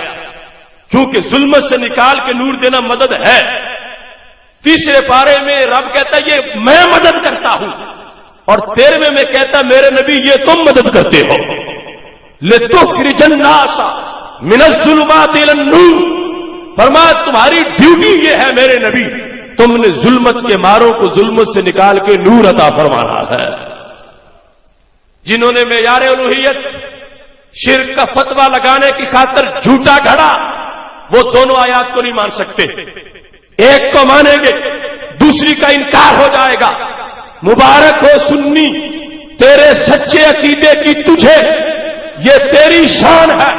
چونکہ ظلمت سے نکال کے نور دینا مدد ہے. تیسرے پارے میں رب کہتا ہے یہ میں مدد کرتا ہوں, اور 13ویں میں کہتا میرے نبی یہ تم مدد کرتے ہو. لتخرج الناس من الظلمات الی النور. فرمایا تمہاری ڈیوٹی یہ ہے میرے نبی, تم نے ظلمت کے ماروں کو ظلمت سے نکال کے نور عطا فرمانا ہے. جنہوں نے معیار الوہیت شرک کا فتویٰ لگانے کی خاطر جھوٹا گھڑا, وہ دونوں آیات کو نہیں مان سکتے. ایک کو مانیں گے, دوسری کا انکار ہو جائے گا. مبارک ہو سنی, تیرے سچے عقیدے کی تجھے, یہ تیری شان ہے.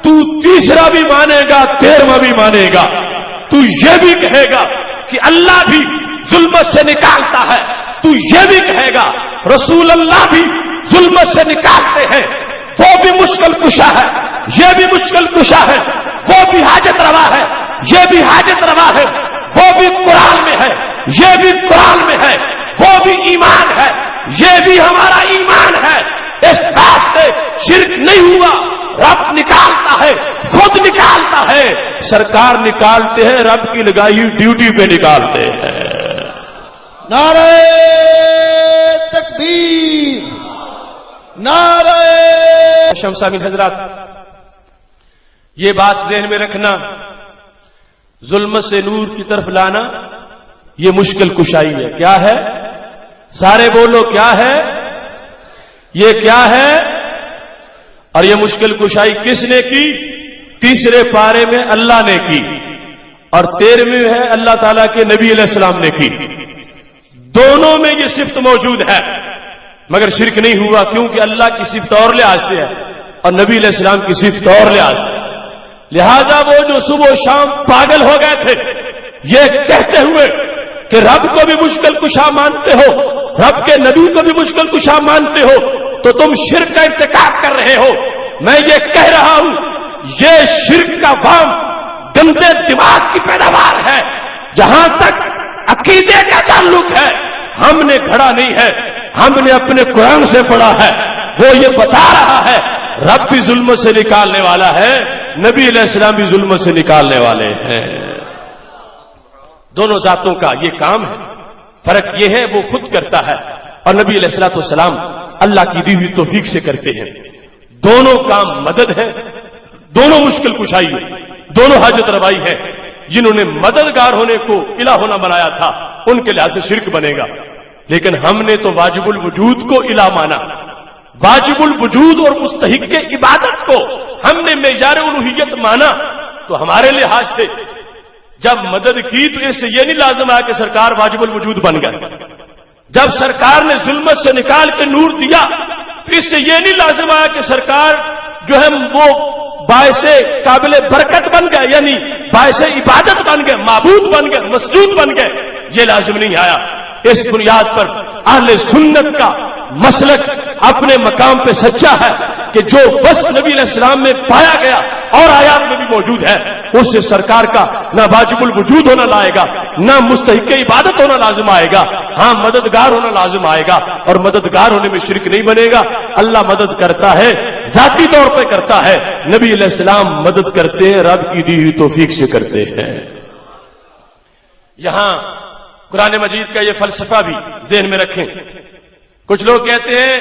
تو تیسرا بھی مانے گا, 13واں بھی مانے گا. تو یہ بھی کہے گا کہ اللہ بھی ظلمت سے نکالتا ہے, تو یہ بھی کہے گا رسول اللہ بھی ظلمت سے نکالتے ہیں. وہ بھی مشکل کشا ہے, یہ بھی مشکل کشا ہے. وہ بھی حاجت روا ہے, یہ بھی حاجت روا ہے. وہ بھی قرآن میں ہے, یہ بھی قرآن میں ہے. وہ بھی ایمان ہے, یہ بھی ہمارا ایمان ہے. اس بات سے شرک نہیں ہوا. رب نکالتا ہے, خود نکالتا ہے. سرکار نکالتے ہیں, رب کی لگائی ہوئی ڈیوٹی پہ نکالتے ہیں. نعرہ تکبیر, نعرہ شمسامین حضرات, یہ بات ذہن میں رکھنا, ظلمت سے نور کی طرف لانا یہ مشکل کشائی ہے. کیا ہے؟ سارے بولو کیا ہے؟ یہ کیا ہے؟ اور یہ مشکل کشائی کس نے کی؟ تیسرے پارے میں اللہ نے کی, اور 13ویں ہے اللہ تعالیٰ کے نبی علیہ السلام نے کی. دونوں میں یہ صفت موجود ہے, مگر شرک نہیں ہوا, کیونکہ اللہ کی صفت اور لحاظ سے ہے اور نبی علیہ السلام کی صفت اور لحاظ سے. لہذا وہ جو صبح و شام پاگل ہو گئے تھے یہ کہتے ہوئے کہ رب کو بھی مشکل کشا مانتے ہو، رب کے نبی کو بھی مشکل کشا مانتے ہو، تو تم شرک کا ارتکاب کر رہے ہو۔ میں یہ کہہ رہا ہوں یہ شرک کا وام گندے دماغ کی پیداوار ہے۔ جہاں تک عقیدے کا تعلق ہے ہم نے گھڑا نہیں ہے، ہم نے اپنے قرآن سے پڑھا ہے، وہ یہ بتا رہا ہے رب بھی ظلم سے نکالنے والا ہے، نبی علیہ السلام بھی ظلم سے نکالنے والے ہیں۔ دونوں ذاتوں کا یہ کام ہے، فرق یہ ہے وہ خود کرتا ہے اور نبی علیہ الصلوۃ والسلام اللہ کی دی ہوئی توفیق سے کرتے ہیں۔ دونوں کام مدد ہے، دونوں مشکل کشائی ہے، دونوں حاجت روائی ہے۔ جنہوں نے مددگار ہونے کو الہ ہونا بنایا تھا ان کے لحاظ سے شرک بنے گا، لیکن ہم نے تو واجب الوجود کو الہ مانا، واجب الوجود اور مستحق عبادت کو ہم نے معیار الوہیت مانا، تو ہمارے لحاظ سے جب مدد کی تو اس سے یہ نہیں لازم آیا کہ سرکار واجب الوجود بن گئے۔ جب سرکار نے ظلمت سے نکال کے نور دیا تو اس سے یہ نہیں لازم آیا کہ سرکار جو ہے وہ باعث قابل برکت بن گئے، یعنی باعث عبادت بن گئے، معبود بن گئے، مسجود بن گئے، یہ لازم نہیں آیا۔ اس بنیاد پر اہل سنت کا مسلک اپنے مقام پہ سچا ہے کہ جو وصف نبی علیہ السلام میں پایا گیا اور آیات میں بھی موجود ہے اس سے سرکار کا نہ واجب الوجود ہونا لائے گا، نہ مستحق عبادت ہونا لازم آئے گا، ہاں مددگار ہونا لازم آئے گا، اور مددگار ہونے میں شرک نہیں بنے گا۔ اللہ مدد کرتا ہے، ذاتی طور پہ کرتا ہے، نبی علیہ السلام مدد کرتے ہیں، رب کی دی ہوئی توفیق سے کرتے ہیں۔ یہاں قرآن مجید کا یہ فلسفہ بھی ذہن میں رکھیں۔ کچھ لوگ کہتے ہیں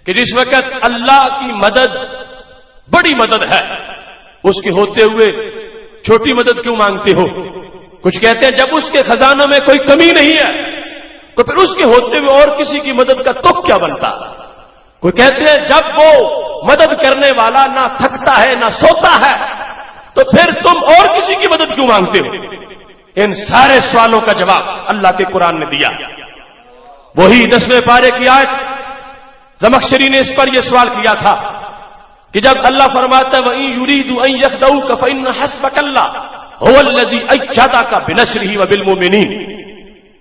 کہ جس وقت اللہ کی مدد بڑی مدد ہے اس کے ہوتے ہوئے چھوٹی مدد کیوں مانگتے ہو؟ کچھ کہتے ہیں جب اس کے خزانوں میں کوئی کمی نہیں ہے تو پھر اس کے ہوتے ہوئے اور کسی کی مدد کا تک کیا بنتا؟ کوئی کہتے ہیں جب وہ مدد کرنے والا نہ تھکتا ہے نہ سوتا ہے تو پھر تم اور کسی کی مدد کیوں مانگتے ہو؟ ان سارے سوالوں کا جواب اللہ کے قرآن نے دیا۔ وہی 10ویں پارے کی آیت زمخشری نے اس پر یہ سوال کیا تھا کہ جب اللہ فرماتا ہے وَإِن يُرِيدُوا أَن يَخْدَعُوكَ فَإِنَّ حَسْبَكَ اللَّهُ هُوَ الَّذِي أَيَّدَكَ بِنَصْرِهِ وَبِالْمُؤْمِنِينَ۔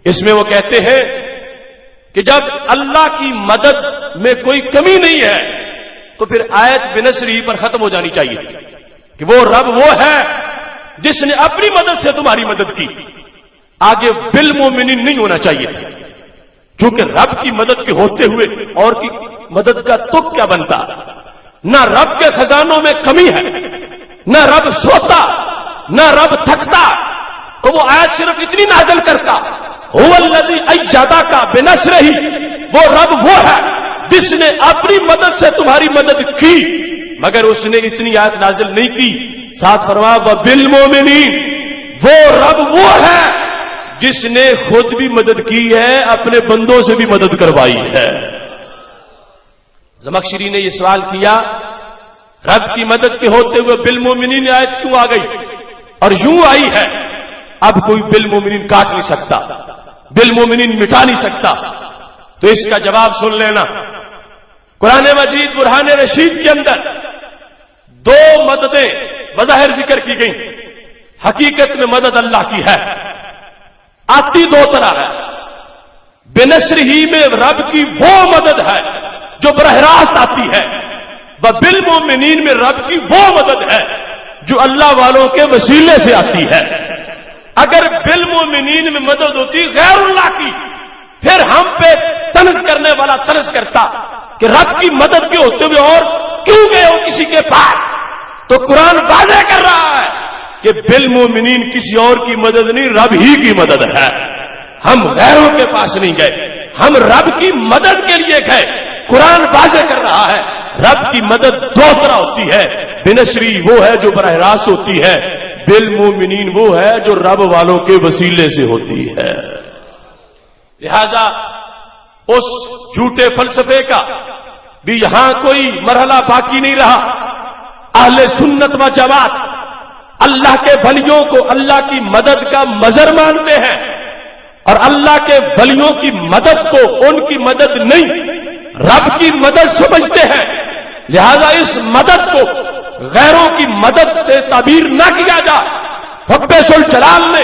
اس میں وہ کہتے ہیں کہ جب اللہ کی مدد میں کوئی کمی نہیں ہے تو پھر آیت بنصرہ پر ختم ہو جانی چاہیے تھی کہ وہ رب وہ ہے جس نے اپنی مدد سے تمہاری مدد کی، آگے بالمؤمنین نہیں ہونا چاہیے تھا، کیونکہ رب کی مدد کے ہوتے ہوئے اور کی مدد کا تک کیا بنتا؟ نہ رب کے خزانوں میں کمی ہے، نہ رب سوتا، نہ رب تھکتا، تو وہ آیت صرف اتنی نازل کرتا هو الذی ایدک بنصرہ، وہ رب وہ ہے جس نے اپنی مدد سے تمہاری مدد کی، مگر اس نے اتنی آیت نازل نہیں کی، ساتھ فرمایا وبالمؤمنین، وہ رب وہ ہے جس نے خود بھی مدد کی ہے، اپنے بندوں سے بھی مدد کروائی ہے۔ زمخشری نے یہ سوال کیا رب کی مدد کے ہوتے ہوئے بالمؤمنین آیت کیوں آ گئی اور یوں آئی ہے؟ اب کوئی بالمؤمنین کاٹ نہیں سکتا، بالمؤمنین مٹا نہیں سکتا، تو اس کا جواب سن لینا۔ قرآن مجید برہان رشید کے اندر دو مددیں بظاہر ذکر کی گئیں، حقیقت میں مدد اللہ کی ہے، آتی دو طرح ہے۔ بنصرہ میں رب کی وہ مدد ہے جو براہ راست آتی ہے، وبالمؤمنین میں رب کی وہ مدد ہے جو اللہ والوں کے وسیلے سے آتی ہے۔ اگر بالمؤمنین میں مدد ہوتی غیر اللہ کی، پھر ہم پہ طنز کرنے والا طنز کرتا کہ رب کی مدد کے ہوتے ہوئے اور کیوں گئے ہو کسی کے پاس؟ تو قرآن واضح کر رہا ہے کہ بالمؤمنین کسی اور کی مدد نہیں، رب ہی کی مدد ہے، ہم غیروں کے پاس نہیں گئے، ہم رب کی مدد کے لیے گئے۔ قرآن واضح کر رہا ہے رب کی مدد دو طرح ہوتی ہے، بنصرہ وہ ہے جو براہ راست ہوتی ہے، بالمؤمنین وہ ہے جو رب والوں کے وسیلے سے ہوتی ہے۔ لہذا اس جھوٹے فلسفے کا بھی یہاں کوئی مرحلہ باقی نہیں رہا۔ اہل سنت و جماعت اللہ کے ولیوں کو اللہ کی مدد کا مظہر مانتے ہیں اور اللہ کے ولیوں کی مدد کو ان کی مدد نہیں رب کی مدد سمجھتے ہیں، لہذا اس مدد کو غیروں کی مدد سے تعبیر نہ کیا جائے۔ رب ذوالجلال نے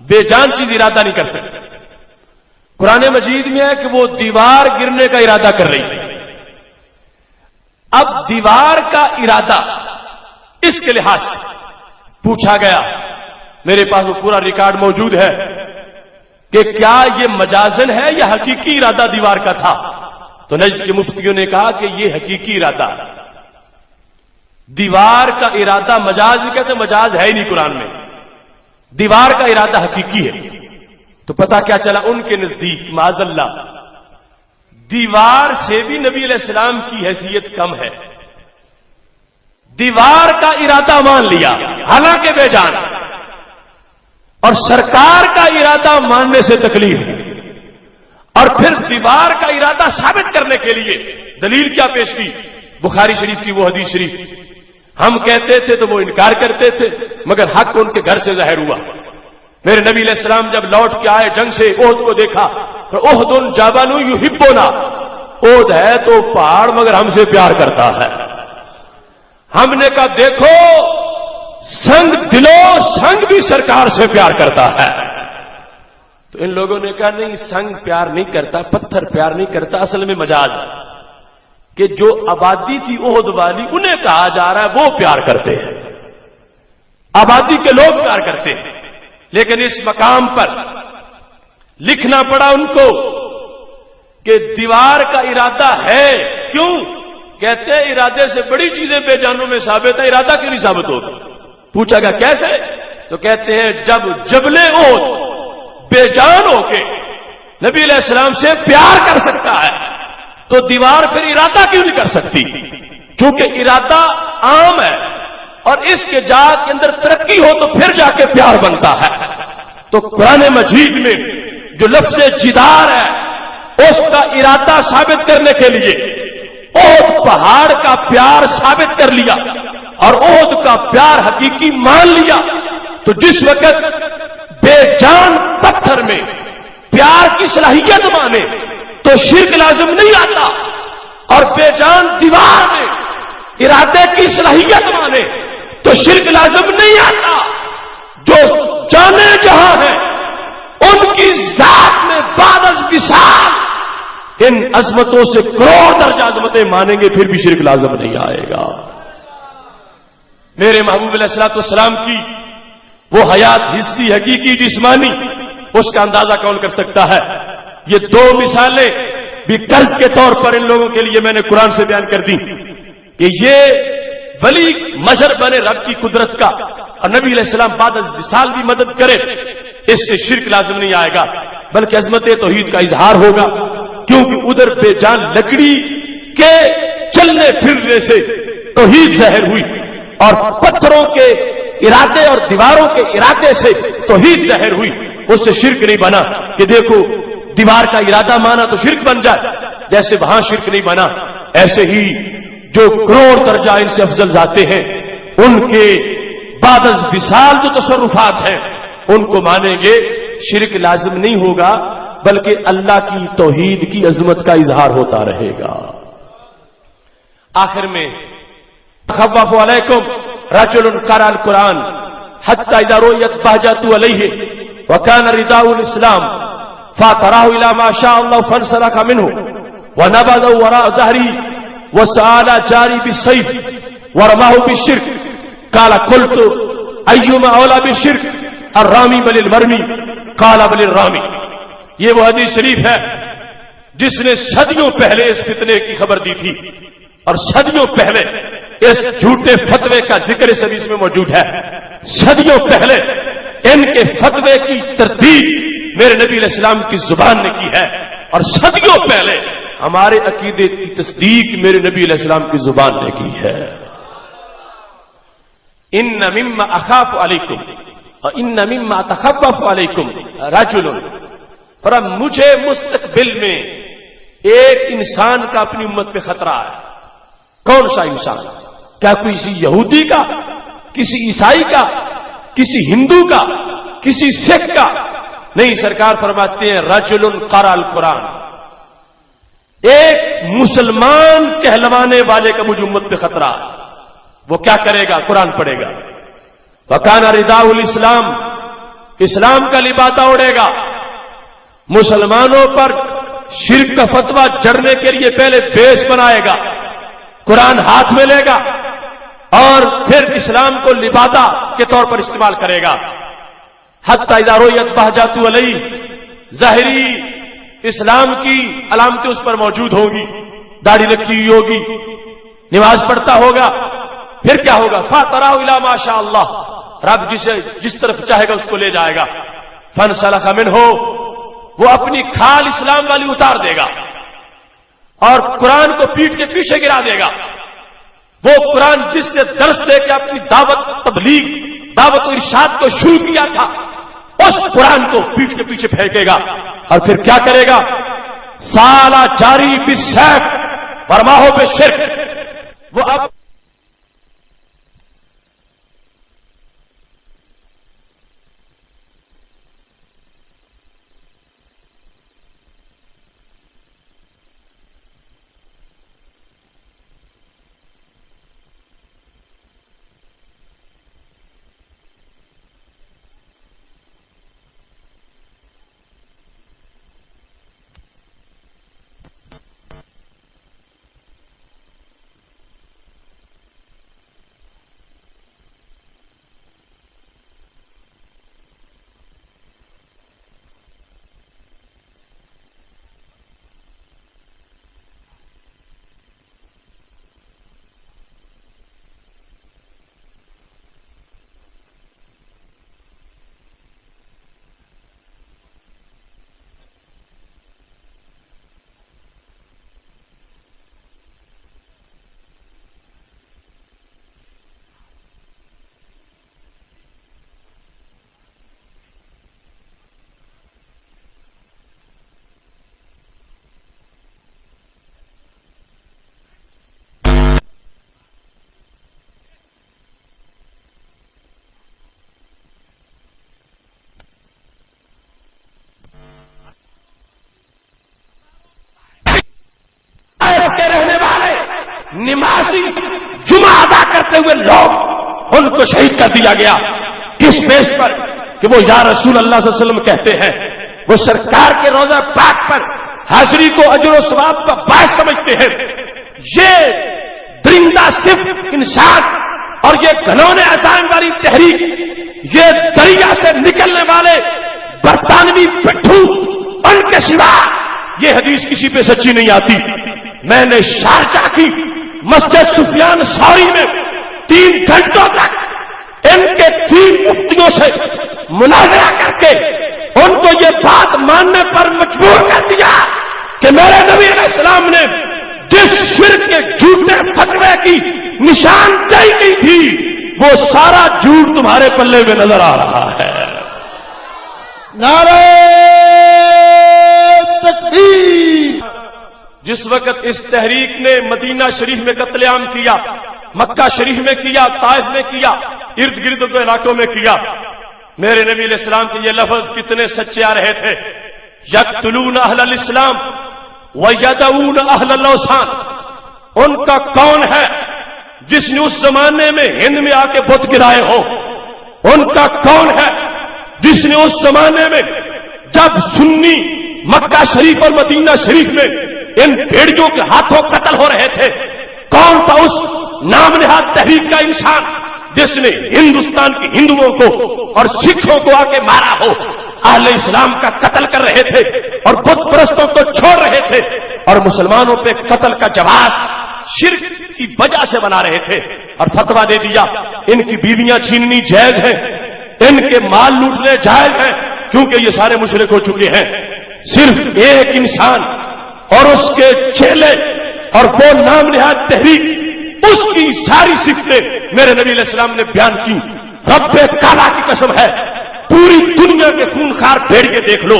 بے جان چیز ارادہ نہیں کر سکتے. قرآن مجید میں ہے کہ وہ دیوار گرنے کا ارادہ کر رہی تھی. اب دیوار کا ارادہ اس کے لحاظ سے پوچھا گیا، میرے پاس وہ پورا ریکارڈ موجود ہے کہ کیا یہ مجازن ہے یا حقیقی ارادہ دیوار کا تھا؟ تو نجد کے مفتیوں نے کہا کہ یہ حقیقی ارادہ. دیوار کا ارادہ مجاز نہیں کہتے، مجاز ہے ہی نہیں قرآن میں، دیوار کا ارادہ حقیقی ہے. تو پتہ کیا چلا ان کے نزدیک معاذ اللہ دیوار سے بھی نبی علیہ السلام کی حیثیت کم ہے. دیوار کا ارادہ مان لیا حالانکہ بے جان، اور سرکار کا ارادہ ماننے سے تکلیف ہے. اور پھر دیوار کا ارادہ ثابت کرنے کے لیے دلیل کیا پیش کی؟ بخاری شریف کی وہ حدیث شریف، ہم کہتے تھے تو وہ انکار کرتے تھے مگر حق ان کے گھر سے ظاہر ہوا. میرے نبی علیہ السلام جب لوٹ کے آئے جنگ سے، احد کو دیکھا تو احد جبل یحبنا، احد ہے تو پہاڑ مگر ہم سے پیار کرتا ہے. ہم نے کہا دیکھو سنگ دلو، سنگ بھی سرکار سے پیار کرتا ہے. تو ان لوگوں نے کہا نہیں، سنگ پیار نہیں کرتا، پتھر پیار نہیں کرتا، اصل میں مجاز ہے کہ جو آبادی تھی احد والی انہیں کہا جا رہا ہے وہ پیار کرتے ہیں، آبادی کے لوگ پیار کرتے ہیں. لیکن اس مقام پر لکھنا پڑا ان کو کہ دیوار کا ارادہ ہے. کیوں؟ کہتے ہیں ارادے سے بڑی چیزیں بے جانوں میں ثابت ہے، ارادہ کیوں نہیں ثابت ہوگا؟ پوچھا گیا کیسے؟ تو کہتے ہیں جب جبل احد بے جان ہو کے نبی علیہ السلام سے پیار کر سکتا ہے تو دیوار پھر ارادہ کیوں نہیں کر سکتی؟ کیونکہ ارادہ عام ہے اور اس کے جا کے اندر ترقی ہو تو پھر جا کے پیار بنتا ہے. تو قرآن مجید میں جو لفظ جدار ہے اس کا ارادہ ثابت کرنے کے لیے احد پہاڑ کا پیار ثابت کر لیا اور احد کا پیار حقیقی مان لیا. تو جس وقت بے جان پتھر میں پیار کی صلاحیت مانے تو شرک لازم نہیں آتا، اور بے جان دیوار میں ارادے کی صلاحیت مانے تو شرک لازم نہیں آتا. جو جانے جہاں ہیں ان کی ذات میں بعد از وصال ان عظمتوں سے کروڑ درجہ عظمتیں مانیں گے پھر بھی شرک لازم نہیں آئے گا. میرے محبوب علیہ الصلوۃ والسلام کی وہ حیات حسی حقیقی جسمانی، اس کا اندازہ کون کر سکتا ہے؟ یہ دو مثالیں بھی قرض کے طور پر ان لوگوں کے لیے میں نے قرآن سے بیان کر دی کہ یہ ولی مظہر بنے رب کی قدرت کا، اور نبی علیہ السلام بعد از وصال بھی مدد کرے، اس سے شرک لازم نہیں آئے گا بلکہ عظمت توحید کا اظہار ہوگا. کیونکہ ادھر بے جان لکڑی کے چلنے پھرنے سے توحید ظاہر ہوئی اور پتھروں کے ارادے اور دیواروں کے ارادے سے توحید ظاہر ہوئی، اس سے شرک نہیں بنا کہ دیکھو دیوار کا ارادہ مانا تو شرک بن جائے. جیسے وہاں شرک نہیں بنا ایسے ہی جو کروڑ درجہ ان سے افضل ذاتیں ہیں ان کے بعد از وصال جو تصرفات ہیں ان کو مانیں گے، شرک لازم نہیں ہوگا بلکہ اللہ کی توحید کی عظمت کا اظہار ہوتا رہے گا. آخر میں خواف علیکم رجل قرأ القرآن حتى اذا رؤيت بهجة عليه وكان رداء الاسلام فاعتراه الى ما شاء الله فانسلخ منه ونبذ وراء ظهره وسال جاري بالسيف ورماه بالشرك قال قلت ايما اولى بالشرك الرامي بل المرمي قال بل الرامي. یہ وہ حدیث شریف ہے جس نے صدیوں پہلے اس فتنے کی خبر دی تھی اور صدیوں پہلے اس جھوٹے فتوے کا ذکر اس حدیث میں موجود ہے. صدیوں پہلے ان کے فتوے کی تردید میرے نبی علیہ السلام کی زبان نے کی ہے اور صدیوں پہلے ہمارے عقیدے کی تصدیق میرے نبی علیہ السلام کی زبان نے کی ہے. ان مما اخاف علیکم اور ان مما اتخوف علیکم رجل، پر مجھے مستقبل میں ایک انسان کا اپنی امت پہ خطرہ ہے. کون سا انسان؟ کیا کسی یہودی کا، کسی عیسائی کا، کسی ہندو کا، کسی سکھ کا؟ نہیں، سرکار فرماتے ہیں رجل قرأ القرآن، ایک مسلمان کہلوانے والے کا مجھے امت پہ خطرہ. وہ کیا کرے گا؟ قرآن پڑھے گا. وکان رداء الاسلام، اسلام کا لبادہ اڑے گا. مسلمانوں پر شرک کا فتویٰ جڑنے کے لیے پہلے بیس بنائے گا, قرآن ہاتھ میں لے گا اور پھر اسلام کو لبادہ کے طور پر استعمال کرے گا. حتی اذا رؤیت بہجۃ علیہ, ظاہری اسلام کی علامتیں اس پر موجود ہوں گی, داڑھی رکھی ہوئی ہوگی, نماز پڑھتا ہوگا. پھر کیا ہوگا؟ فَتَرَاهُ إِلَى مَا شَاءَ اللَّهُ, رب جس طرف چاہے گا اس کو لے جائے گا. فَانْسَلَخَ مِنْهُ, وہ اپنی کھال اسلام والی اتار دے گا اور قرآن کو پیٹ کے پیچھے گرا دے گا. وہ قرآن جس سے درس دے کے اپنی دعوت تبلیغ, دعوت و ارشاد کو شروع کیا تھا, اس قرآن کو پیٹ کے پیچھے پھینکے گا. اور پھر کیا کرے گا؟ سالہ جاری بالسیف ورماہ بالشرک. وہ اب کے رہنے والے نمازی جمعہ ادا کرتے ہوئے لوگ, ان کو شہید کر دیا گیا. کس بیس پر؟ کہ وہ یا رسول اللہ صلی اللہ علیہ وسلم کہتے ہیں, وہ سرکار کے روضہ پاک پر حاضری کو اجر و ثواب کا باعث سمجھتے ہیں. یہ درندہ صرف انسان اور یہ گھنونے عزائم والی تحریک, یہ دریا سے نکلنے والے برطانوی پٹھو, ان کے سوا یہ حدیث کسی پہ سچی نہیں آتی. میں نے شارجہ کی مسجد سفیان ثوری میں 3 گھنٹوں تک ان کے 3 مفتیوں سے مناظرہ کر کے ان کو یہ بات ماننے پر مجبور کر دیا کہ میرے نبی علیہ السلام نے جس شرک کے جھوٹے فتوے کی نشاندہی کی تھی, وہ سارا جھوٹ تمہارے پلے میں نظر آ رہا ہے. نعرہ تکبیر. جس وقت اس تحریک نے مدینہ شریف میں قتل عام کیا, مکہ شریف میں کیا, طائف میں کیا, ارد گرد کے علاقوں میں کیا, میرے نبی علیہ السلام کے یہ لفظ کتنے سچے آ رہے تھے. یقتلون اہل الاسلام ویدعون اہل الاوثان. ان کا کون ہے جس نے اس زمانے میں ہند میں آ کے بت گرائے ہو؟ ان کا کون ہے جس نے اس زمانے میں جب سنی مکہ شریف اور مدینہ شریف میں ان بھیڑیوں کے ہاتھوں قتل ہو رہے تھے, کون تھا اس نام نہاد تحریک کا انسان جس نے ہندوستان کے ہندوؤں کو اور سکھوں کو آ کے مارا ہو؟ اہل اسلام کا قتل کر رہے تھے اور بت پرستوں کو چھوڑ رہے تھے, اور مسلمانوں پہ قتل کا جواز شرک کی وجہ سے بنا رہے تھے, اور فتویٰ دے دیا ان کی بیویاں چھیننی جائز ہیں, ان کے مال لوٹنے جائز ہیں, کیونکہ یہ سارے مشرک ہو چکے ہیں. صرف ایک انسان اور اس کے چیلے اور وہ نام نہاد تحریک, اس کی ساری صفتیں میرے نبی علیہ السلام نے بیان کی. رب کعبہ کی قسم ہے, پوری دنیا کے خونخوار بھیڑیے دیکھ لو,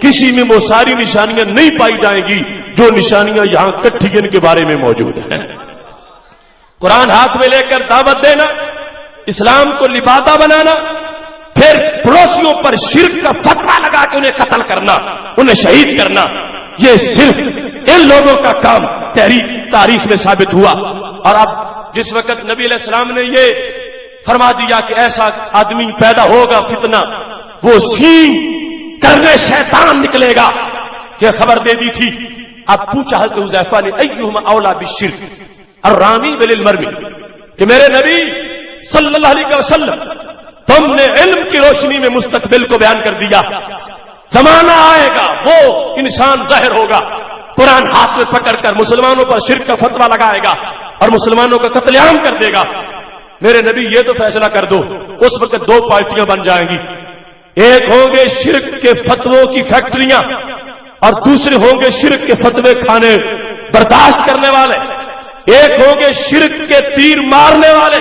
کسی میں وہ ساری نشانیاں نہیں پائی جائیں گی جو نشانیاں یہاں کٹھی ان کے بارے میں موجود ہیں. قرآن ہاتھ میں لے کر دعوت دینا, اسلام کو لبادہ بنانا, پھر پڑوسیوں پر شرک کا فتویٰ لگا کے انہیں قتل کرنا, انہیں شہید کرنا, یہ صرف ان لوگوں کا کام تاریخ میں ثابت ہوا. اور اب جس وقت نبی علیہ السلام نے یہ فرما دیا کہ ایسا آدمی پیدا ہوگا فتنہ, وہ سین کرنے شیطان نکلے گا. یہ خبر دے دی تھی. اب پوچھا حضرت حذیفہ نے ایہما اولا بالشرک الرامی بالمرمی کہ میرے نبی صلی اللہ علیہ وسلم تم نے علم کی روشنی میں مستقبل کو بیان کر دیا. زمانہ آئے گا وہ انسان ظاہر ہوگا قرآن ہاتھ میں پکڑ کر مسلمانوں پر شرک کا فتویٰ لگائے گا اور مسلمانوں کا قتل عام کر دے گا. میرے نبی یہ تو فیصلہ کر دو. اس وقت دو پارٹیاں بن جائیں گی. ایک ہوں گے شرک کے فتووں کی فیکٹریاں اور دوسرے ہوں گے شرک کے فتوے کھانے برداشت کرنے والے. ایک ہوں گے شرک کے تیر مارنے والے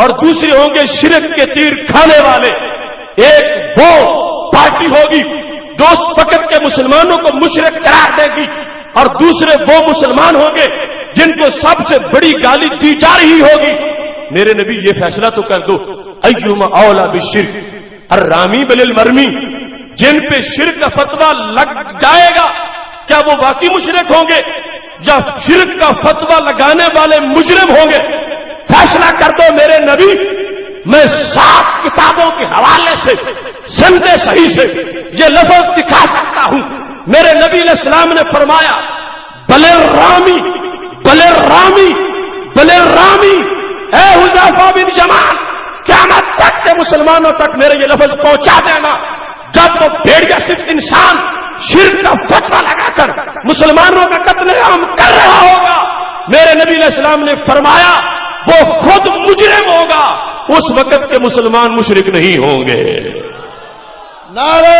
اور دوسرے ہوں گے شرک کے تیر کھانے والے. ایک وہ پارٹی ہوگی جو اس وقت کے مسلمانوں کو مشرک قرار دے گی اور دوسرے وہ مسلمان ہوں گے جن کو سب سے بڑی گالی دی جا رہی ہوگی. میرے نبی یہ فیصلہ تو کر دو ایہما اولا بالشرک الرامی بالمرمی. جن پہ شرک کا فتویٰ لگ جائے گا کیا وہ واقعی مشرک ہوں گے یا شرک کا فتویٰ لگانے والے مجرم ہوں گے؟ فیصلہ کر دو میرے نبی. میں 7 کتابوں کے حوالے سے سند صحیح سے یہ لفظ دکھا سکتا ہوں. میرے نبی علیہ السلام نے فرمایا بلرامی بلرامی بلرامی. اے حذیفہ بن یمان قیامت تک کے مسلمانوں تک میرے یہ لفظ پہنچا دینا. جب وہ بھیڑیا صرف انسان شرک کا فتویٰ لگا کر مسلمانوں کا قتل عام کر رہا ہوگا میرے نبی علیہ السلام نے فرمایا وہ خود مجرم ہوگا. اس وقت کے مسلمان مشرک نہیں ہوں گے. نعرہ